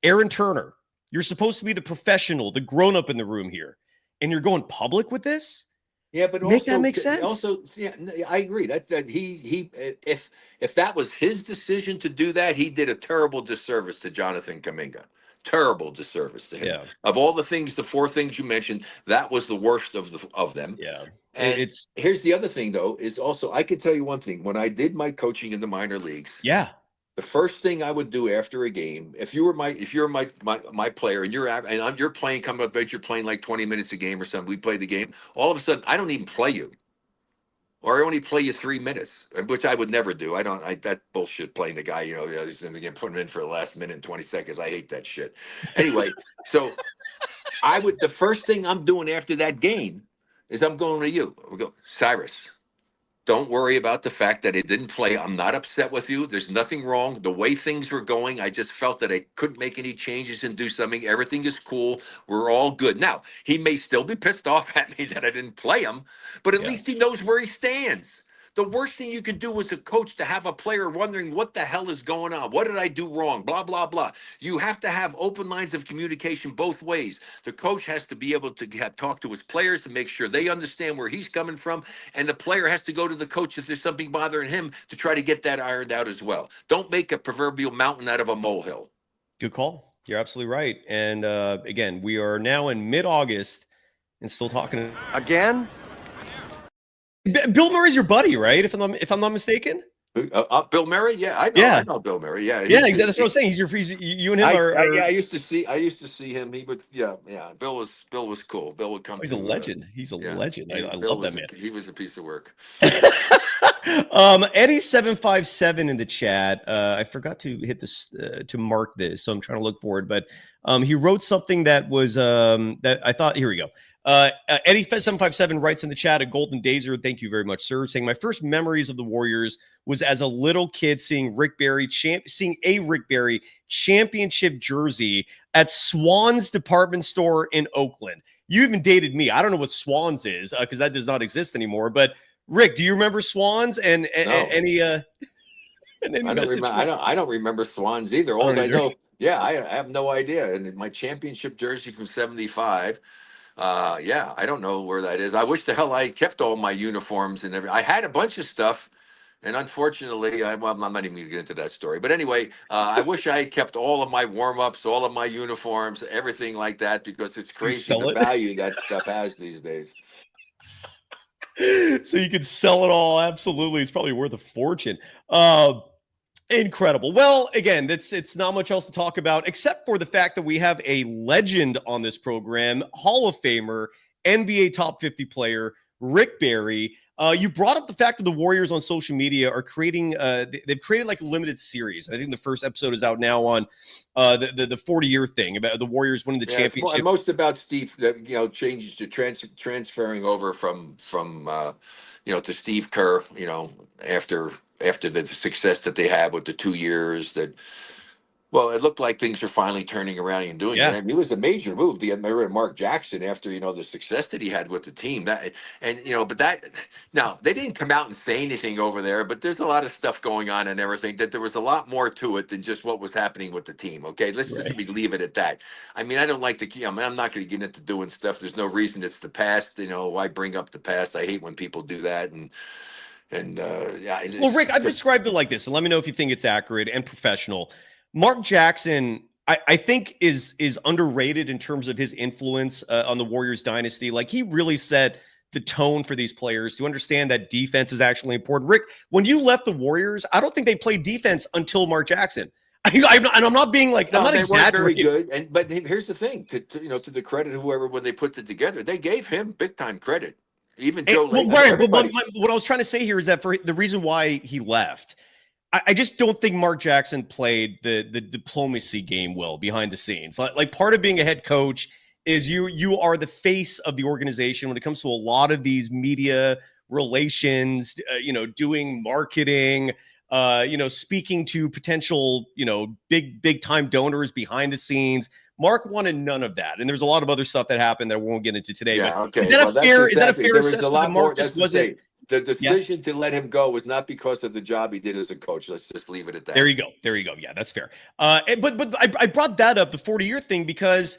Aaron Turner, you're supposed to be the professional, the grown-up in the room here, and you're going public with this? Yeah, but Make that make sense? Also, yeah, I agree. That he if that was his decision to do that, he did a terrible disservice to Jonathan Kuminga. Terrible disservice to him. Yeah. Of all the things, the 4 things you mentioned, that was the worst of them. Yeah. And here's the other thing, though, is also I can tell you one thing. When I did my coaching in the minor leagues, the first thing I would do after a game, if you're my player and you're playing, coming up bench, you're playing like 20 minutes a game or something, we play the game. All of a sudden, I don't even play you, or I only play you 3 minute, which I would never do. That bullshit playing the guy, he's in the game, putting him in for the last minute and 20 seconds. I hate that shit. Anyway, so the first thing I'm doing after that game is I'm going to you. We go, Cyrus. Don't worry about the fact that it didn't play. I'm not upset with you. There's nothing wrong. The way things were going, I just felt that I couldn't make any changes and do something. Everything is cool. We're all good. Now, he may still be pissed off at me that I didn't play him, but at least he knows where he stands. The worst thing you can do as a coach to have a player wondering what the hell is going on. What did I do wrong? Blah, blah, blah. You have to have open lines of communication both ways. The coach has to be able to talk to his players to make sure they understand where he's coming from. And the player has to go to the coach if there's something bothering him to try to get that ironed out as well. Don't make a proverbial mountain out of a molehill. Good call. You're absolutely right. And again, we are now in mid-August and still talking. Again? Bill Murray's your buddy, right? If I'm not mistaken. Bill Murray, yeah, I Yeah. know Bill Murray, yeah, Yeah, exactly. That's what I'm saying. You and him are. I used to see him. He would, yeah. Bill was cool. Bill would come. He's to, a legend. He's a legend. I Bill love was that man. he was a piece of work. Eddie757 in the chat. I forgot to hit this to mark this, so I'm trying to look forward. But he wrote something that was that I thought. Here we go. Eddie757 writes in the chat, a golden dazer. Thank you very much, sir. Saying my first memories of the Warriors was as a little kid seeing seeing a Rick Barry championship jersey at Swan's department store in Oakland. You even dated me. I don't know what Swans is because that does not exist anymore. But Rick, do you remember Swans and No. any? I don't remember Swans either. All I know, yeah, I have no idea. And my championship jersey from '75. Yeah, I don't know where that is. I wish the hell I kept all my uniforms and everything. I had a bunch of stuff, and unfortunately, I'm not even going to get into that story. But anyway, I wish I kept all of my warm-ups, all of my uniforms, everything like that, because it's crazy the value that stuff has these days. So you could sell it all. Absolutely. It's probably worth a fortune. Incredible. Well, again, it's not much else to talk about except for the fact that we have a legend on this program, Hall of Famer, NBA top 50 player, Rick Barry. You brought up the fact that the Warriors on social media are creating, they've created like a limited series. I think the first episode is out now on the 40-year thing about the Warriors winning the championship. Most about Steve, changes to transferring over from to Steve Kerr, after the success that they had with the 2 years that, well, it looked like things are finally turning around and doing it. I mean, it was a major move. The Mark Jackson after, the success that he had with the team but now they didn't come out and say anything over there, but there's a lot of stuff going on and everything that there was a lot more to it than just what was happening with the team. Okay. Let's just leave it at that. I mean, I don't like I'm not going to get into doing stuff. There's no reason. It's the past. Why bring up the past? I hate when people do that. Well, Rick, I've described it like this, and let me know if you think it's accurate and professional. Mark Jackson, I think, is underrated in terms of his influence on the Warriors dynasty. Like, he really set the tone for these players to understand that defense is actually important. Rick, when you left the Warriors, I don't think they played defense until Mark Jackson. I'm not being like, I'm not exaggerating. Very good. But here's the thing: to the credit of whoever when they put it together, they gave him big time credit. Even Joe Layton. But what I was trying to say here is that for the reason why he left, I just don't think Mark Jackson played the diplomacy game well behind the scenes. Like part of being a head coach is you are the face of the organization when it comes to a lot of these media relations, doing marketing, speaking to potential, big time donors behind the scenes. Mark wanted none of that, and there's a lot of other stuff that happened that we won't get into today. Yeah, but is that a fair assessment that Mark just wasn't? The decision to let him go was not because of the job he did as a coach. Let's just leave it at that. There you go. Yeah, that's fair. But I brought that up, the 40-year thing, because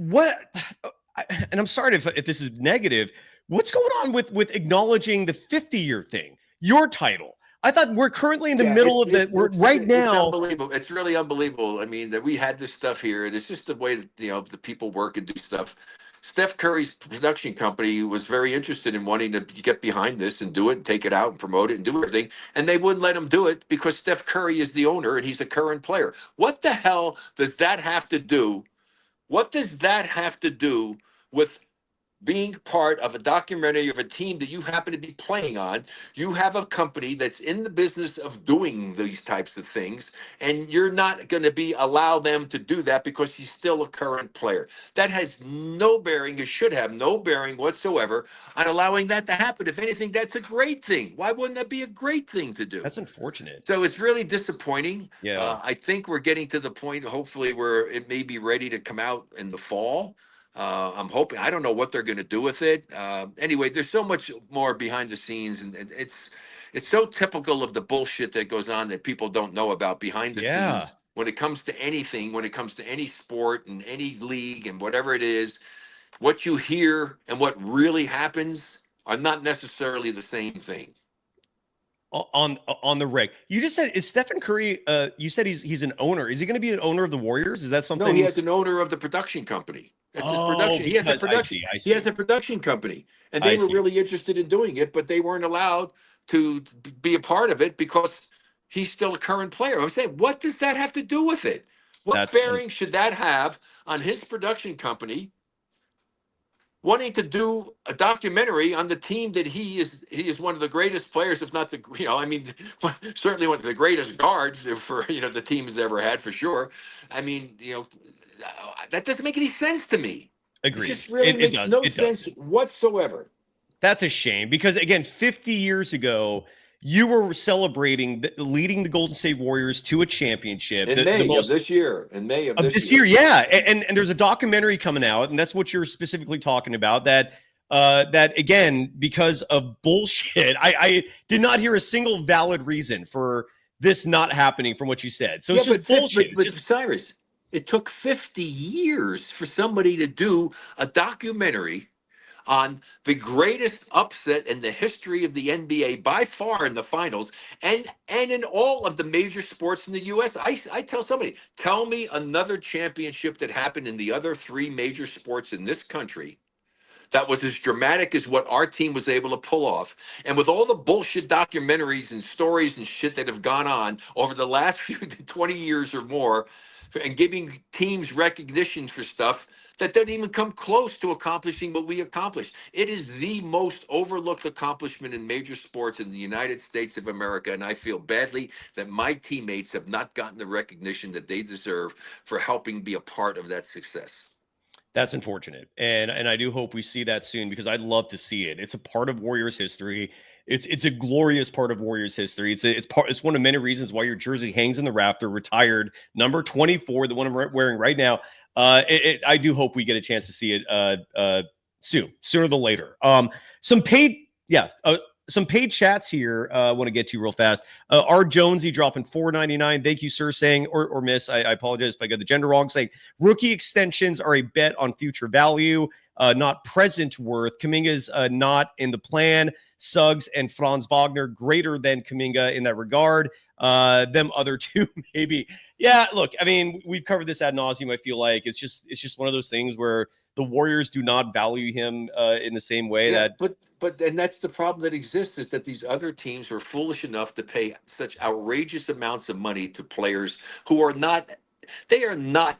and I'm sorry if this is negative, what's going on with acknowledging the 50-year thing, your title? I thought we're currently in the middle of the. We're right now. It's unbelievable. It's really unbelievable. I mean, that we had this stuff here, and it's just the way that the people work and do stuff. Steph Curry's production company was very interested in wanting to get behind this and do it and take it out and promote it and do everything, and they wouldn't let him do it because Steph Curry is the owner and he's a current player. What the hell does that have to do? What does that have to do with being part of a documentary of a team that you happen to be playing on? You have a company that's in the business of doing these types of things, and you're not going to allow them to do that because he's still a current player. That has no bearing. It should have no bearing whatsoever on allowing that to happen. If anything, that's a great thing. Why wouldn't that be a great thing to do? That's unfortunate. So it's really disappointing. Yeah. I think we're getting to the point, hopefully, where it may be ready to come out in the fall. I'm hoping. I don't know what they're going to do with it. Anyway, there's so much more behind the scenes, and it's so typical of the bullshit that goes on that people don't know about behind the scenes when it comes to anything, when it comes to any sport and any league and whatever it is. What you hear and what really happens are not necessarily the same thing. on the rig. You just said, is Stephen Curry? You said he's an owner. Is he going to be an owner of the Warriors? Is that something? No, he has an owner of the production company. That's his production. He has a production. I see. He has a production company, and they were really interested in doing it, but they weren't allowed to be a part of it because he's still a current player. I'm saying, what does that have to do with it? What bearing should that have on his production company wanting to do a documentary on the team that he is one of the greatest players, if not the, certainly one of the greatest guards for, the team has ever had, for sure. I mean, that doesn't make any sense to me. Agreed. It just really makes no sense whatsoever. That's a shame because, again, 50 years ago, you were celebrating leading the Golden State Warriors to a championship. In May of this year. Yeah. And there's a documentary coming out, and that's what you're specifically talking about, that again, because of bullshit, I did not hear a single valid reason for this not happening from what you said. So it's just bullshit. But Cyrus, it took 50 years for somebody to do a documentary on the greatest upset in the history of the NBA, by far, in the finals, and in all of the major sports in the U.S. I tell somebody, tell me another championship that happened in the other three major sports in this country that was as dramatic as what our team was able to pull off. And with all the bullshit documentaries and stories and shit that have gone on over the last 20 years or more, and giving teams recognition for stuff that doesn't even come close to accomplishing what we accomplished. It is the most overlooked accomplishment in major sports in the United States of America, and I feel badly that my teammates have not gotten the recognition that they deserve for helping be a part of that success. That's unfortunate, and I do hope we see that soon, because I'd love to see it. It's a part of Warriors history. It's a glorious part of Warriors history. It's one of many reasons why your jersey hangs in the rafter, retired, number 24, the one I'm wearing right now. I do hope we get a chance to see it sooner than later. Some paid chats here. I want to get to real fast. R. Jonesy dropping $4.99. Thank you, sir. Saying or miss. I apologize if I got the gender wrong. Saying rookie extensions are a bet on future value, not present worth. Kuminga's not in the plan. Suggs and Franz Wagner greater than Kuminga in that regard. Them other two, maybe. Yeah, look, I mean, we've covered this ad nauseum. I feel like it's just one of those things where the Warriors do not value him in the same way but that's the problem that exists, is that these other teams were foolish enough to pay such outrageous amounts of money to players who are not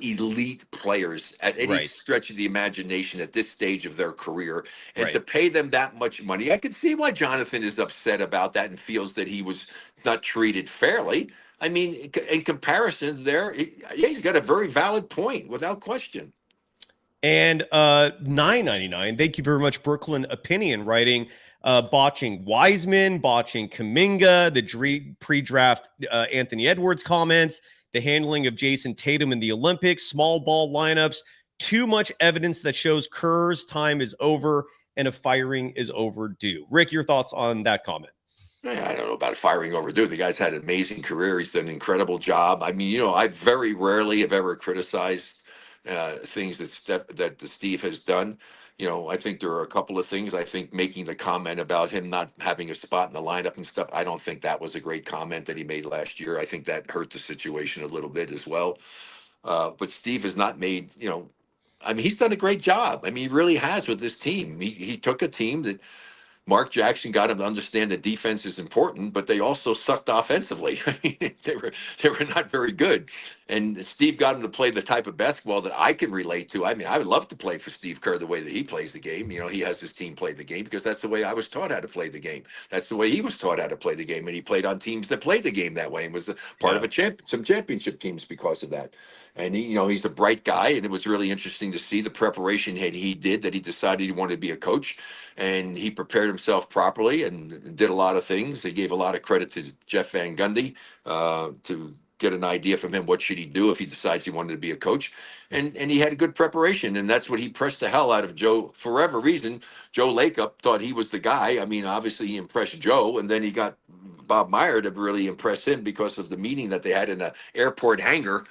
elite players at any stretch of the imagination at this stage of their career. And to pay them that much money, I can see why Jonathan is upset about that and feels that he was not treated fairly. I mean, in comparison there, he's got a very valid point, without question. And $9.99. Thank you very much, Brooklyn Opinion, writing botching Wiseman, botching Kuminga, the pre-draft Anthony Edwards comments, the handling of Jason Tatum in the Olympics, small ball lineups, too much evidence that shows Kerr's time is over and a firing is overdue. Rick, your thoughts on that comment? I don't know about firing overdue. The guy's had an amazing career. He's done an incredible job. I mean, I very rarely have ever criticized things that Steve has done. I think there are a couple of things. I think making the comment about him not having a spot in the lineup and stuff, I don't think that was a great comment that he made last year. I think that hurt the situation a little bit as well. But Steve has not made, I mean, he's done a great job. I mean, he really has with this team. He took a team that Mark Jackson got him to understand that defense is important, but they also sucked offensively. I mean, they were not very good. And Steve got him to play the type of basketball that I can relate to. I mean, I would love to play for Steve Kerr the way that he plays the game. He has his team play the game because that's the way I was taught how to play the game. That's the way he was taught how to play the game. And he played on teams that played the game that way and was a part of some championship teams because of that. And he's a bright guy, and it was really interesting to see the preparation he did, that he decided he wanted to be a coach, and he prepared himself properly and did a lot of things. He gave a lot of credit to Jeff Van Gundy to get an idea from him, what should he do if he decides he wanted to be a coach. And he had a good preparation, and that's what he pressed the hell out of Joe. For whatever reason, Joe Lacob thought he was the guy. I mean, obviously he impressed Joe, and then he got Bob Meyer to really impress him because of the meeting that they had in an airport hangar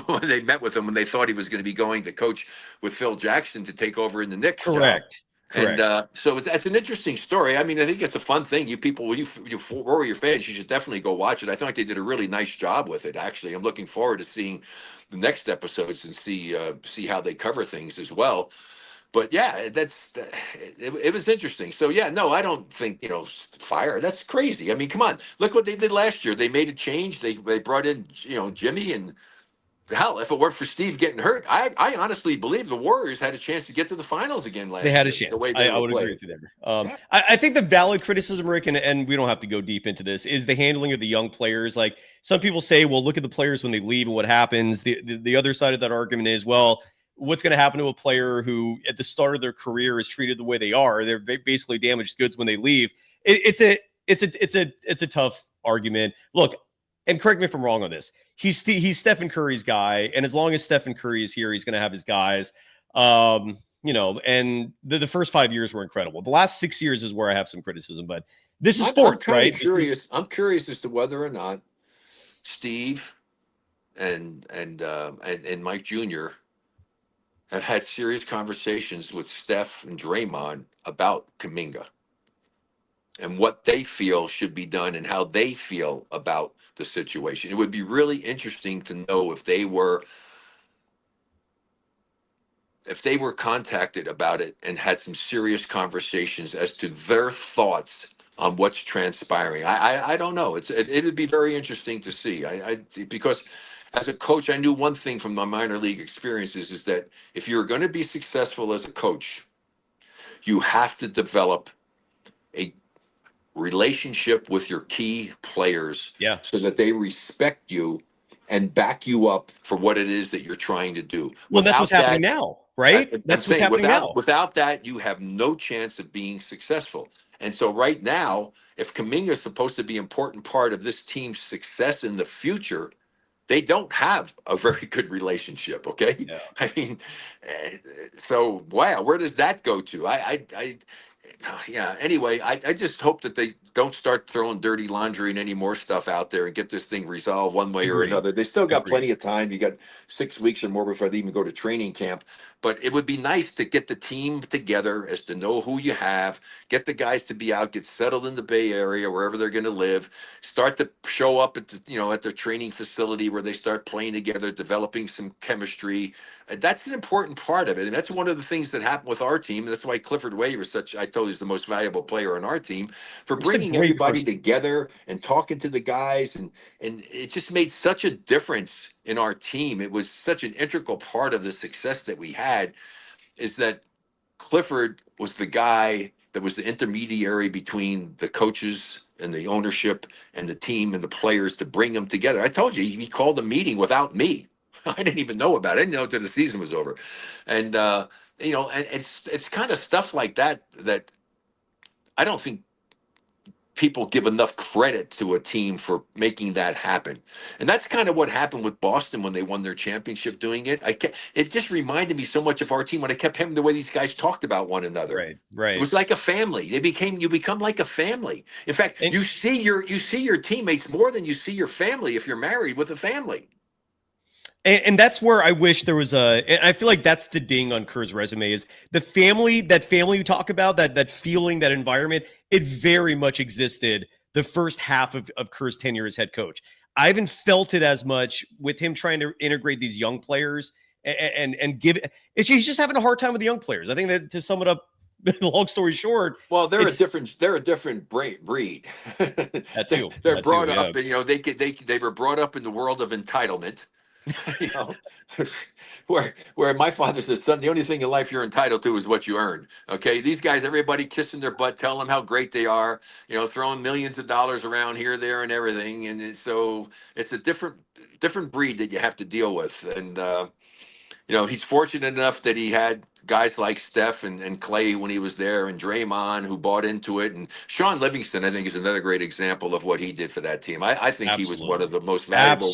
when they met with him, when they thought he was going to be going to coach with Phil Jackson to take over in the Knicks. Correct. Correct. And so it's an interesting story. I mean, I think it's a fun thing. You people, when you Warrior fans, you should definitely go watch it. I think they did a really nice job with it. Actually, I'm looking forward to seeing the next episodes and see how they cover things as well. But yeah, it was interesting. So yeah, no, I don't think fire. That's crazy. I mean, come on, look what they did last year. They made a change. They brought in Jimmy, and hell, if it weren't for Steve getting hurt, I honestly believe the Warriors had a chance to get to the finals again last They had a year. chance. The way I were would playing. agree with you there. Yeah. I think the valid criticism, Rick, and we don't have to go deep into this, is the handling of the young players. Like some people say, well, look at the players when they leave and what happens. The other side of that argument is, well, what's going to happen to a player who at the start of their career is treated the way they are? They're basically damaged goods when they leave. It's a tough argument. Look, and correct me if I'm wrong on this. He's Stephen Curry's guy, and as long as Stephen Curry is here, he's going to have his guys. And the first 5 years were incredible. The last 6 years is where I have some criticism, but this is sports, right? I'm curious as to whether or not Steve and Mike Jr. have had serious conversations with Steph and Draymond about Kuminga and what they feel should be done and how they feel about the situation. It would be really interesting to know if they were contacted about it and had some serious conversations as to their thoughts on what's transpiring. I don't know. It would be very interesting to see. Because as a coach, I knew one thing from my minor league experiences is that if you're going to be successful as a coach, you have to develop a relationship with your key players, so that they respect you and back you up for what it is that you're trying to do. Well, that's what's happening now, right? That's what's happening now. Without that, you have no chance of being successful. And so right now, if Kuminga is supposed to be an important part of this team's success in the future, they don't have a very good relationship. Okay. Yeah. I mean, so wow, where does that go to? Anyway, I just hope that they don't start throwing dirty laundry and any more stuff out there and get this thing resolved one way or another. They still got plenty of time. You got 6 weeks or more before they even go to training camp. But it would be nice to get the team together as to know who you have, get the guys to be out, get settled in the Bay Area, wherever they're going to live, start to show up at at their training facility where they start playing together, developing some chemistry. And that's an important part of it. And that's one of the things that happened with our team. And that's why Clifford Way was I told you, is the most valuable player on our team, for bringing everybody together and talking to the guys. And it just made such a difference in our team. It was such an integral part of the success that we had, is that Clifford was the guy that was the intermediary between the coaches and the ownership and the team and the players to bring them together. I told you, he called a meeting without me. I didn't even know about it. I didn't know until the season was over. And, and it's kind of stuff like that I don't think people give enough credit to a team for making that happen. And that's kind of what happened with Boston when they won their championship doing it. It just reminded me so much of our team when I kept having the way these guys talked about one another. Right. It was like a family. You become like a family. In fact, you see your teammates more than you see your family if you're married with a family. And that's where I wish there was and I feel like that's the ding on Kerr's resume, is that family you talk about, that feeling, that environment, it very much existed the first half of Kerr's tenure as head coach. I haven't felt it as much with him trying to integrate these young players and give it. He's just having a hard time with the young players. I think that, to sum it up, long story short, well, they're a different breed. That too. They're brought up, and they were brought up in the world of entitlement. Where my father says, son, the only thing in life you're entitled to is what you earn. Okay, these guys, everybody kissing their butt, telling them how great they are, throwing millions of dollars around here, there, and everything. And so it's a different breed that you have to deal with. And he's fortunate enough that he had guys like Steph and Clay when he was there, and Draymond, who bought into it. And Sean Livingston, I think, is another great example of what he did for that team. I think he was one of the most valuable,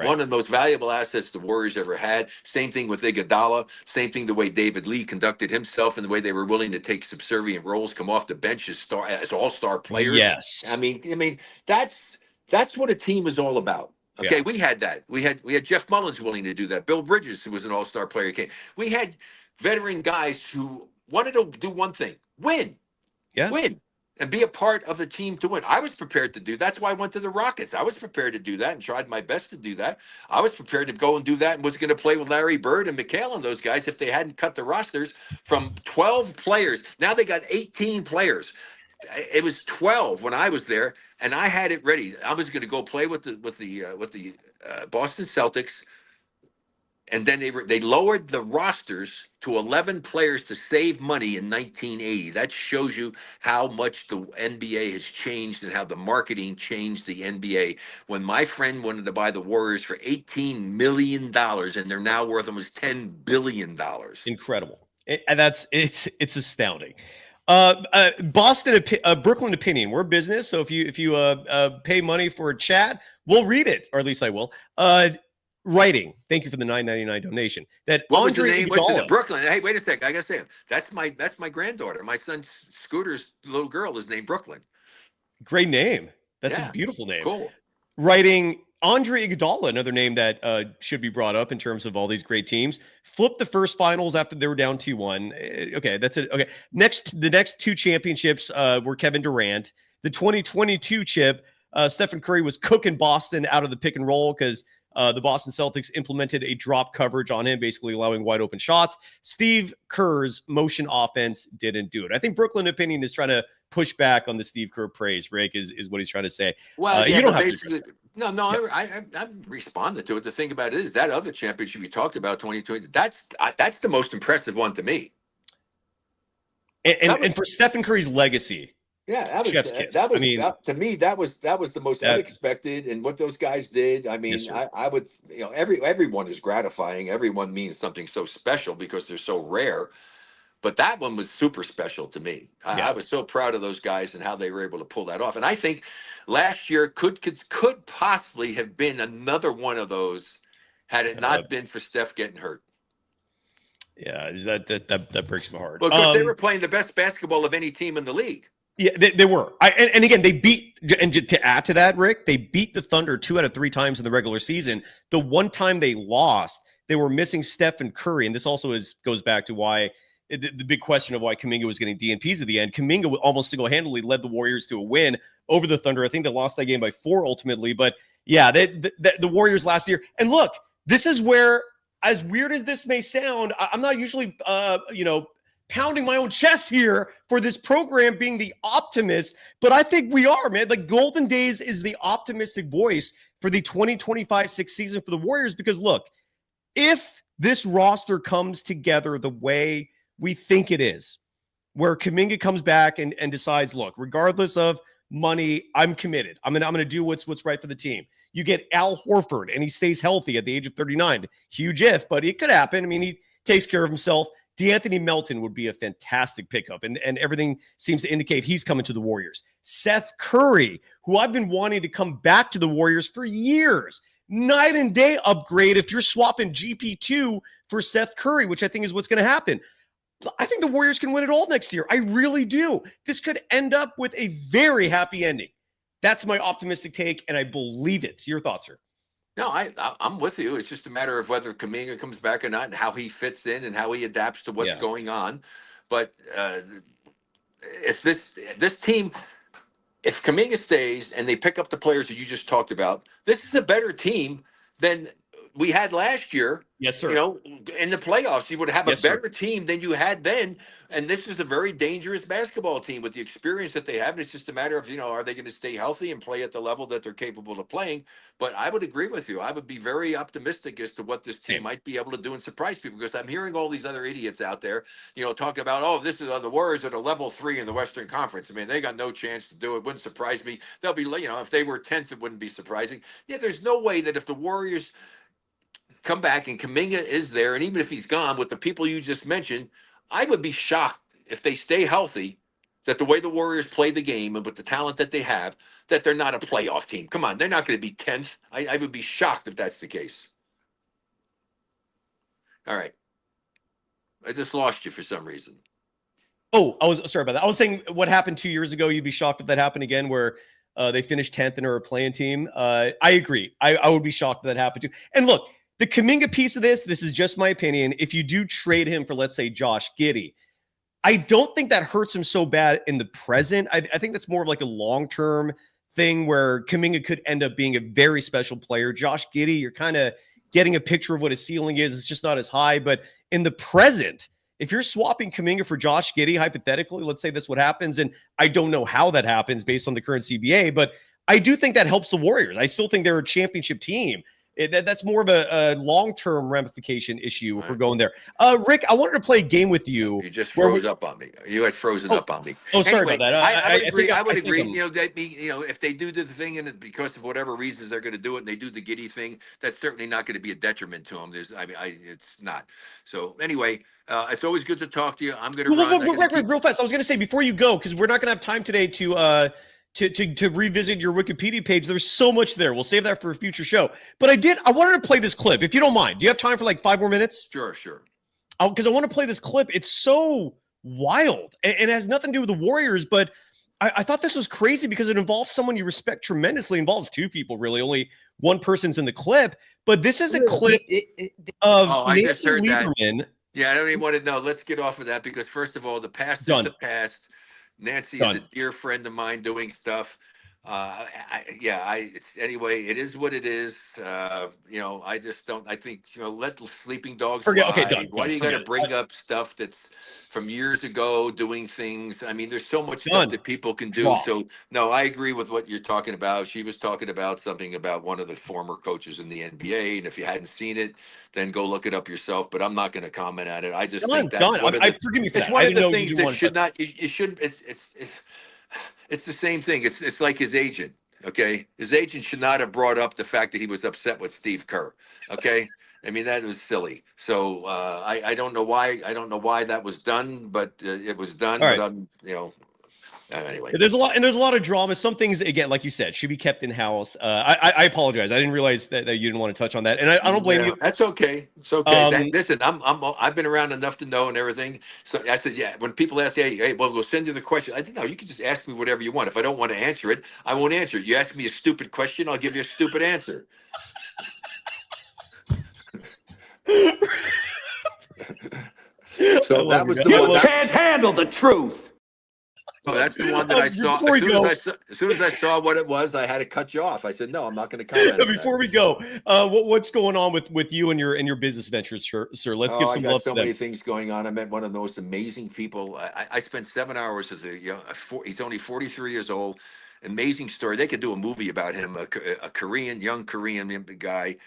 one of the most valuable assets the Warriors ever had. Same thing with Iguodala. Same thing the way David Lee conducted himself, and the way they were willing to take subservient roles, come off the bench as all-star players. Yes, I mean that's what a team is all about. Okay, yeah. We had that. We had Jeff Mullins willing to do that. Bill Bridges, who was an all-star player, came. We had veteran guys who wanted to do one thing: win, win, and be a part of the team to win. I was prepared to do. That's why I went to the Rockets. I was prepared to do that and tried my best to do that. I was prepared to go and do that and was going to play with Larry Bird and McHale and those guys if they hadn't cut the rosters from 12 players. Now they got 18 players. It was 12 when I was there, and I had it ready. I was going to go play with the Boston Celtics, and then they lowered the rosters to 11 players to save money in 1980. That shows you how much the NBA has changed and how the marketing changed the NBA. When my friend wanted to buy the Warriors for $18 million, and they're now worth almost $10 billion. Incredible. And it's astounding. Boston, Brooklyn opinion. We're a business, so if you pay money for a chat, we'll read it, or at least I will. Writing. Thank you for the $9.99 donation. That what Andre was the name? Iguodala. Brooklyn. Hey, wait a second. I gotta say, that's my granddaughter. My son Scooter's little girl is named Brooklyn. Great name. That's a beautiful name. Cool. Writing. Andre Iguodala, another name that should be brought up in terms of all these great teams, flipped the first finals after they were down 2-1. Okay, that's it. Okay, the next two championships were Kevin Durant. The 2022 chip, Stephen Curry was cooking Boston out of the pick and roll because the Boston Celtics implemented a drop coverage on him, basically allowing wide open shots. Steve Kerr's motion offense didn't do it. I think Brooklyn opinion is trying to push back on the Steve Kerr praise. Rick is what he's trying to say. Well, you don't have to. No, I responded to it. The thing about it is that other championship you talked about, 2020, that's the most impressive one to me. And for Stephen Curry's legacy. Yeah, to me, that was the most unexpected, and what those guys did. I mean, yes, I would, everyone is gratifying. Everyone means something so special because they're so rare. But that one was super special to me. I was so proud of those guys and how they were able to pull that off. And I think last year could possibly have been another one of those had it not been for Steph getting hurt. Yeah, that breaks my heart. Well, because they were playing the best basketball of any team in the league. Yeah, they were. And again, they beat, and to add to that, Rick, they beat the Thunder 2 out of 3 times in the regular season. The one time they lost, they were missing Steph and Curry. And this also goes back to why the big question of why Kuminga was getting DNPs at the end. Kuminga almost single-handedly led the Warriors to a win over the Thunder. I think they lost that game by 4 ultimately. But yeah, the Warriors last year. And look, this is where, as weird as this may sound, I'm not usually, pounding my own chest here for this program being the optimist, but I think we are, man. Like, Golden Days is the optimistic voice for the 2025-6 season for the Warriors, because look, if this roster comes together the way we think it is, where Kuminga comes back and decides, look, regardless of money, I'm committed. I'm gonna do what's right for the team. You get Al Horford and he stays healthy at the age of 39. Huge if, but it could happen. I mean, he takes care of himself. DeAnthony Melton would be a fantastic pickup, and everything seems to indicate he's coming to the Warriors. Seth Curry, who I've been wanting to come back to the Warriors for years. Night and day upgrade if you're swapping GP2 for Seth Curry, which I think is what's going to happen. I think the Warriors can win it all next year. I really do. This could end up with a very happy ending. That's my optimistic take, and I believe it. Your thoughts, sir? No, I'm with you. It's just a matter of whether Kuminga comes back or not and how he fits in and how he adapts to what's going on. But if this team, if Kuminga stays and they pick up the players that you just talked about, this is a better team than we had last year. Yes, sir. In the playoffs, you would have a better team than you had then. And this is a very dangerous basketball team with the experience that they have. And it's just a matter of, are they going to stay healthy and play at the level that they're capable of playing? But I would agree with you. I would be very optimistic as to what this team might be able to do and surprise people, because I'm hearing all these other idiots out there, talking about, this is the Warriors at a level 3 in the Western Conference. I mean, they got no chance to do it. Wouldn't surprise me. They'll be, if they were 10th, it wouldn't be surprising. Yeah, there's no way that if the Warriors come back and Kuminga is there, and even if he's gone with the people you just mentioned, I would be shocked if they stay healthy, that the way the Warriors play the game and with the talent that they have, that they're not a playoff team. Come on, they're not going to be 10th. I would be shocked if that's the case. All right. I just lost you for some reason. Oh, I was sorry about that. I was saying what happened 2 years ago. You'd be shocked if that happened again, where they finished 10th and are a playing team. I agree. I would be shocked if that happened too. And look, the Kuminga piece of this is just my opinion. If you do trade him for, let's say, Josh Giddey, I don't think that hurts him so bad in the present. I think that's more of like a long-term thing where Kuminga could end up being a very special player. Josh Giddey, you're kind of getting a picture of what his ceiling is. It's just not as high. But in the present, if you're swapping Kuminga for Josh Giddey, hypothetically, let's say that's what happens, and I don't know how that happens based on the current CBA, but I do think that helps the Warriors. I still think they're a championship team. That's more of a long-term ramification issue if we're going there. Rick, I wanted to play a game with you. You just froze up on me. You had frozen up on me. Oh, sorry about that. I would agree. I would agree. I'm- If they do the thing and because of whatever reasons they're going to do it, and they do the Giddey thing, that's certainly not going to be a detriment to them. It's not. So anyway, it's always good to talk to you. I'm going to run. Real fast. I was going to say before you go, because we're not going to have time today to revisit your Wikipedia page. There's so much there. We'll save that for a future show. But I wanted to play this clip, if you don't mind. Do you have time for like 5 more minutes? Sure. Because I want to play this clip. It's so wild. And it has nothing to do with the Warriors, but I thought this was crazy because it involves someone you respect tremendously. It involves 2 people, really. Only one person's in the clip. But this is a clip of I just heard Lieberman. that. Yeah, I don't even want to know. Let's get off of that because, first of all, the past is the past. Nancy is a dear friend of mine doing stuff. Anyway, it is what it is. I just don't. I think let sleeping dogs lie. Okay, Why do you got to bring up stuff that's from years ago, doing things? I mean, there's so much stuff that people can do. So no, I agree with what you're talking about. She was talking about something about one of the former coaches in the NBA, and if you hadn't seen it, then go look it up yourself. But I'm not going to comment on it. I just think that's forgive me for that. It's one of the things that should not. You shouldn't. It's the same thing. It's like his agent. Okay, his agent should not have brought up the fact that he was upset with Steve Kerr. Okay, I mean that was silly. So I don't know why that was done, but it was done. All but anyway, there's a lot of drama. Some things, again, like you said, should be kept in house. I apologize. I didn't realize that you didn't want to touch on that, and I don't blame you. That's okay. It's okay. Listen, I've been around enough to know and everything. So I said, yeah. When people ask, hey, well, we'll send you the question. I think no, you can just ask me whatever you want. If I don't want to answer it, I won't answer it. You ask me a stupid question, I'll give you a stupid answer. So that was the one. You can't handle the truth. Oh, that's the one that I saw. As soon as I saw what it was, I had to cut you off. I said, no, I'm not going to comment. Before we go, what's going on with you and your business ventures, sir? Let's give some love to them. So many things going on. I met one of the most amazing people. I spent 7 hours with he's only 43 years old. Amazing story. They could do a movie about him, a young Korean guy.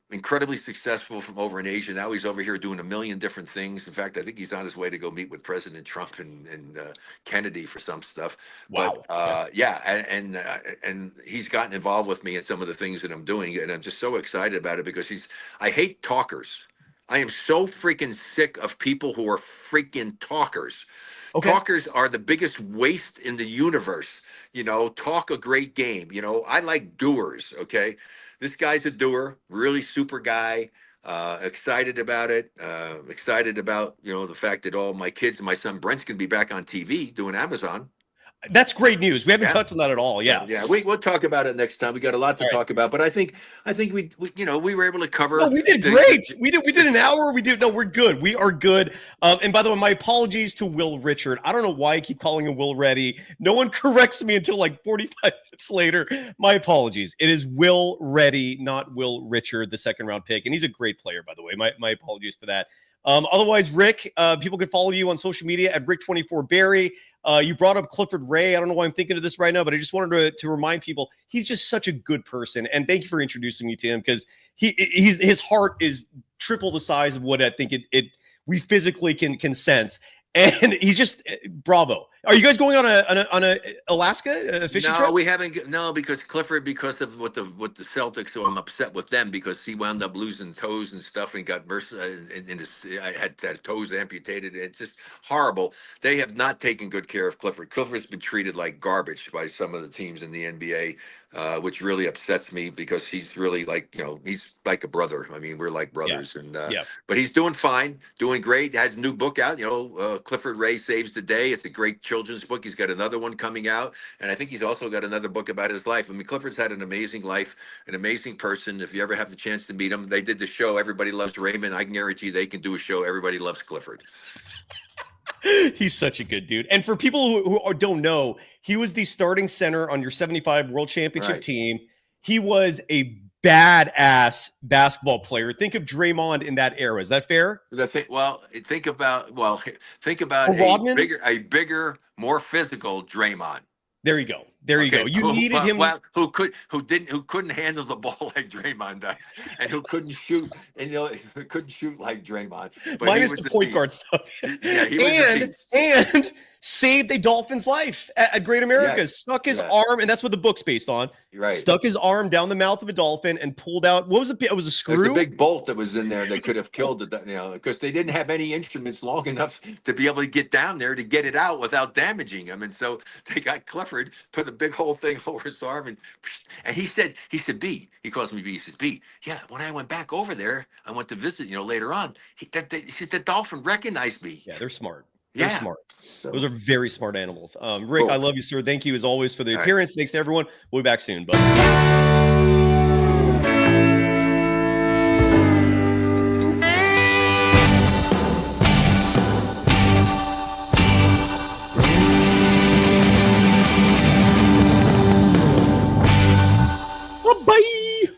Incredibly successful from over in Asia. Now he's over here doing a million different things. In fact, I think he's on his way to go meet with President Trump and Kennedy for some stuff. Wow. But and he's gotten involved with me in some of the things that I'm doing, and I'm just so excited about it because I hate talkers. I am so freaking sick of people who are freaking talkers. Okay. Talkers are the biggest waste in the universe. Talk a great game. I like doers. Okay. This guy's a doer, really super guy, excited about it, excited about, the fact that all my kids and my son Brent's going to be back on TV doing Amazon. That's great news. We haven't touched on that at all. Yeah. We'll talk about it next time. We got a lot to talk about, but I think we were able to cover. No, we did great. We did an hour. We're good. We are good. And by the way, my apologies to Will Richard. I don't know why I keep calling him Will Reddy. No one corrects me until like 45 minutes later. My apologies. It is Will Reddy, not Will Richard, the second round pick. And he's a great player, by the way. My apologies for that. Otherwise, Rick, people can follow you on social media at Rick24Barry. You brought up Clifford Ray. I don't know why I'm thinking of this right now, but I just wanted to remind people he's just such a good person. And thank you for introducing me to him because his heart is triple the size of what I think we physically can sense. And he's just bravo. Are you guys going on a Alaska fishing trip? No, we haven't. No, because Clifford, because of what the Celtics. So I'm upset with them because he wound up losing toes and stuff and got I had toes amputated. It's just horrible. They have not taken good care of Clifford. Clifford's been treated like garbage by some of the teams in the NBA, which really upsets me because he's really he's like a brother. I mean, we're like brothers, but he's doing fine, doing great. Has a new book out. Clifford Ray Saves the Day. It's a great children's book. He's got another one coming out, and I think he's also got another book about his life. I mean, Clifford's had an amazing life, an amazing person. If you ever have the chance to meet him, they did the show Everybody Loves Raymond. I can guarantee they can do a show Everybody Loves Clifford. He's such a good dude. And for people who don't know, he was the starting center on your 75 World Championship team. He was a badass basketball player. Think of Draymond in that era. Is that fair? Think about Rodman? a bigger, more physical Draymond. There you go. There you go. You needed him. Who couldn't handle the ball like Draymond does, and who couldn't shoot, and couldn't shoot like Draymond. But minus the point guard stuff. Yeah, he was and saved a Dolphin's life at Great America. Yes. Stuck his arm, and that's what the book's based on. Right. Stuck his arm down the mouth of a dolphin and pulled out. What was it? It was a screw. It was a big bolt that was in there that could have killed it. Because they didn't have any instruments long enough to be able to get down there to get it out without damaging him, and so they got Clifford, put a big whole thing over his arm, and he said, B. He calls me B. He says, B. Yeah. When I went back over there, I went to visit. Later on, he said the dolphin recognized me. Yeah, they're smart. They're smart. So, those are very smart animals. Rick, cool. I love you, sir. Thank you as always for the appearance. Thanks to everyone. We'll be back soon, buddy.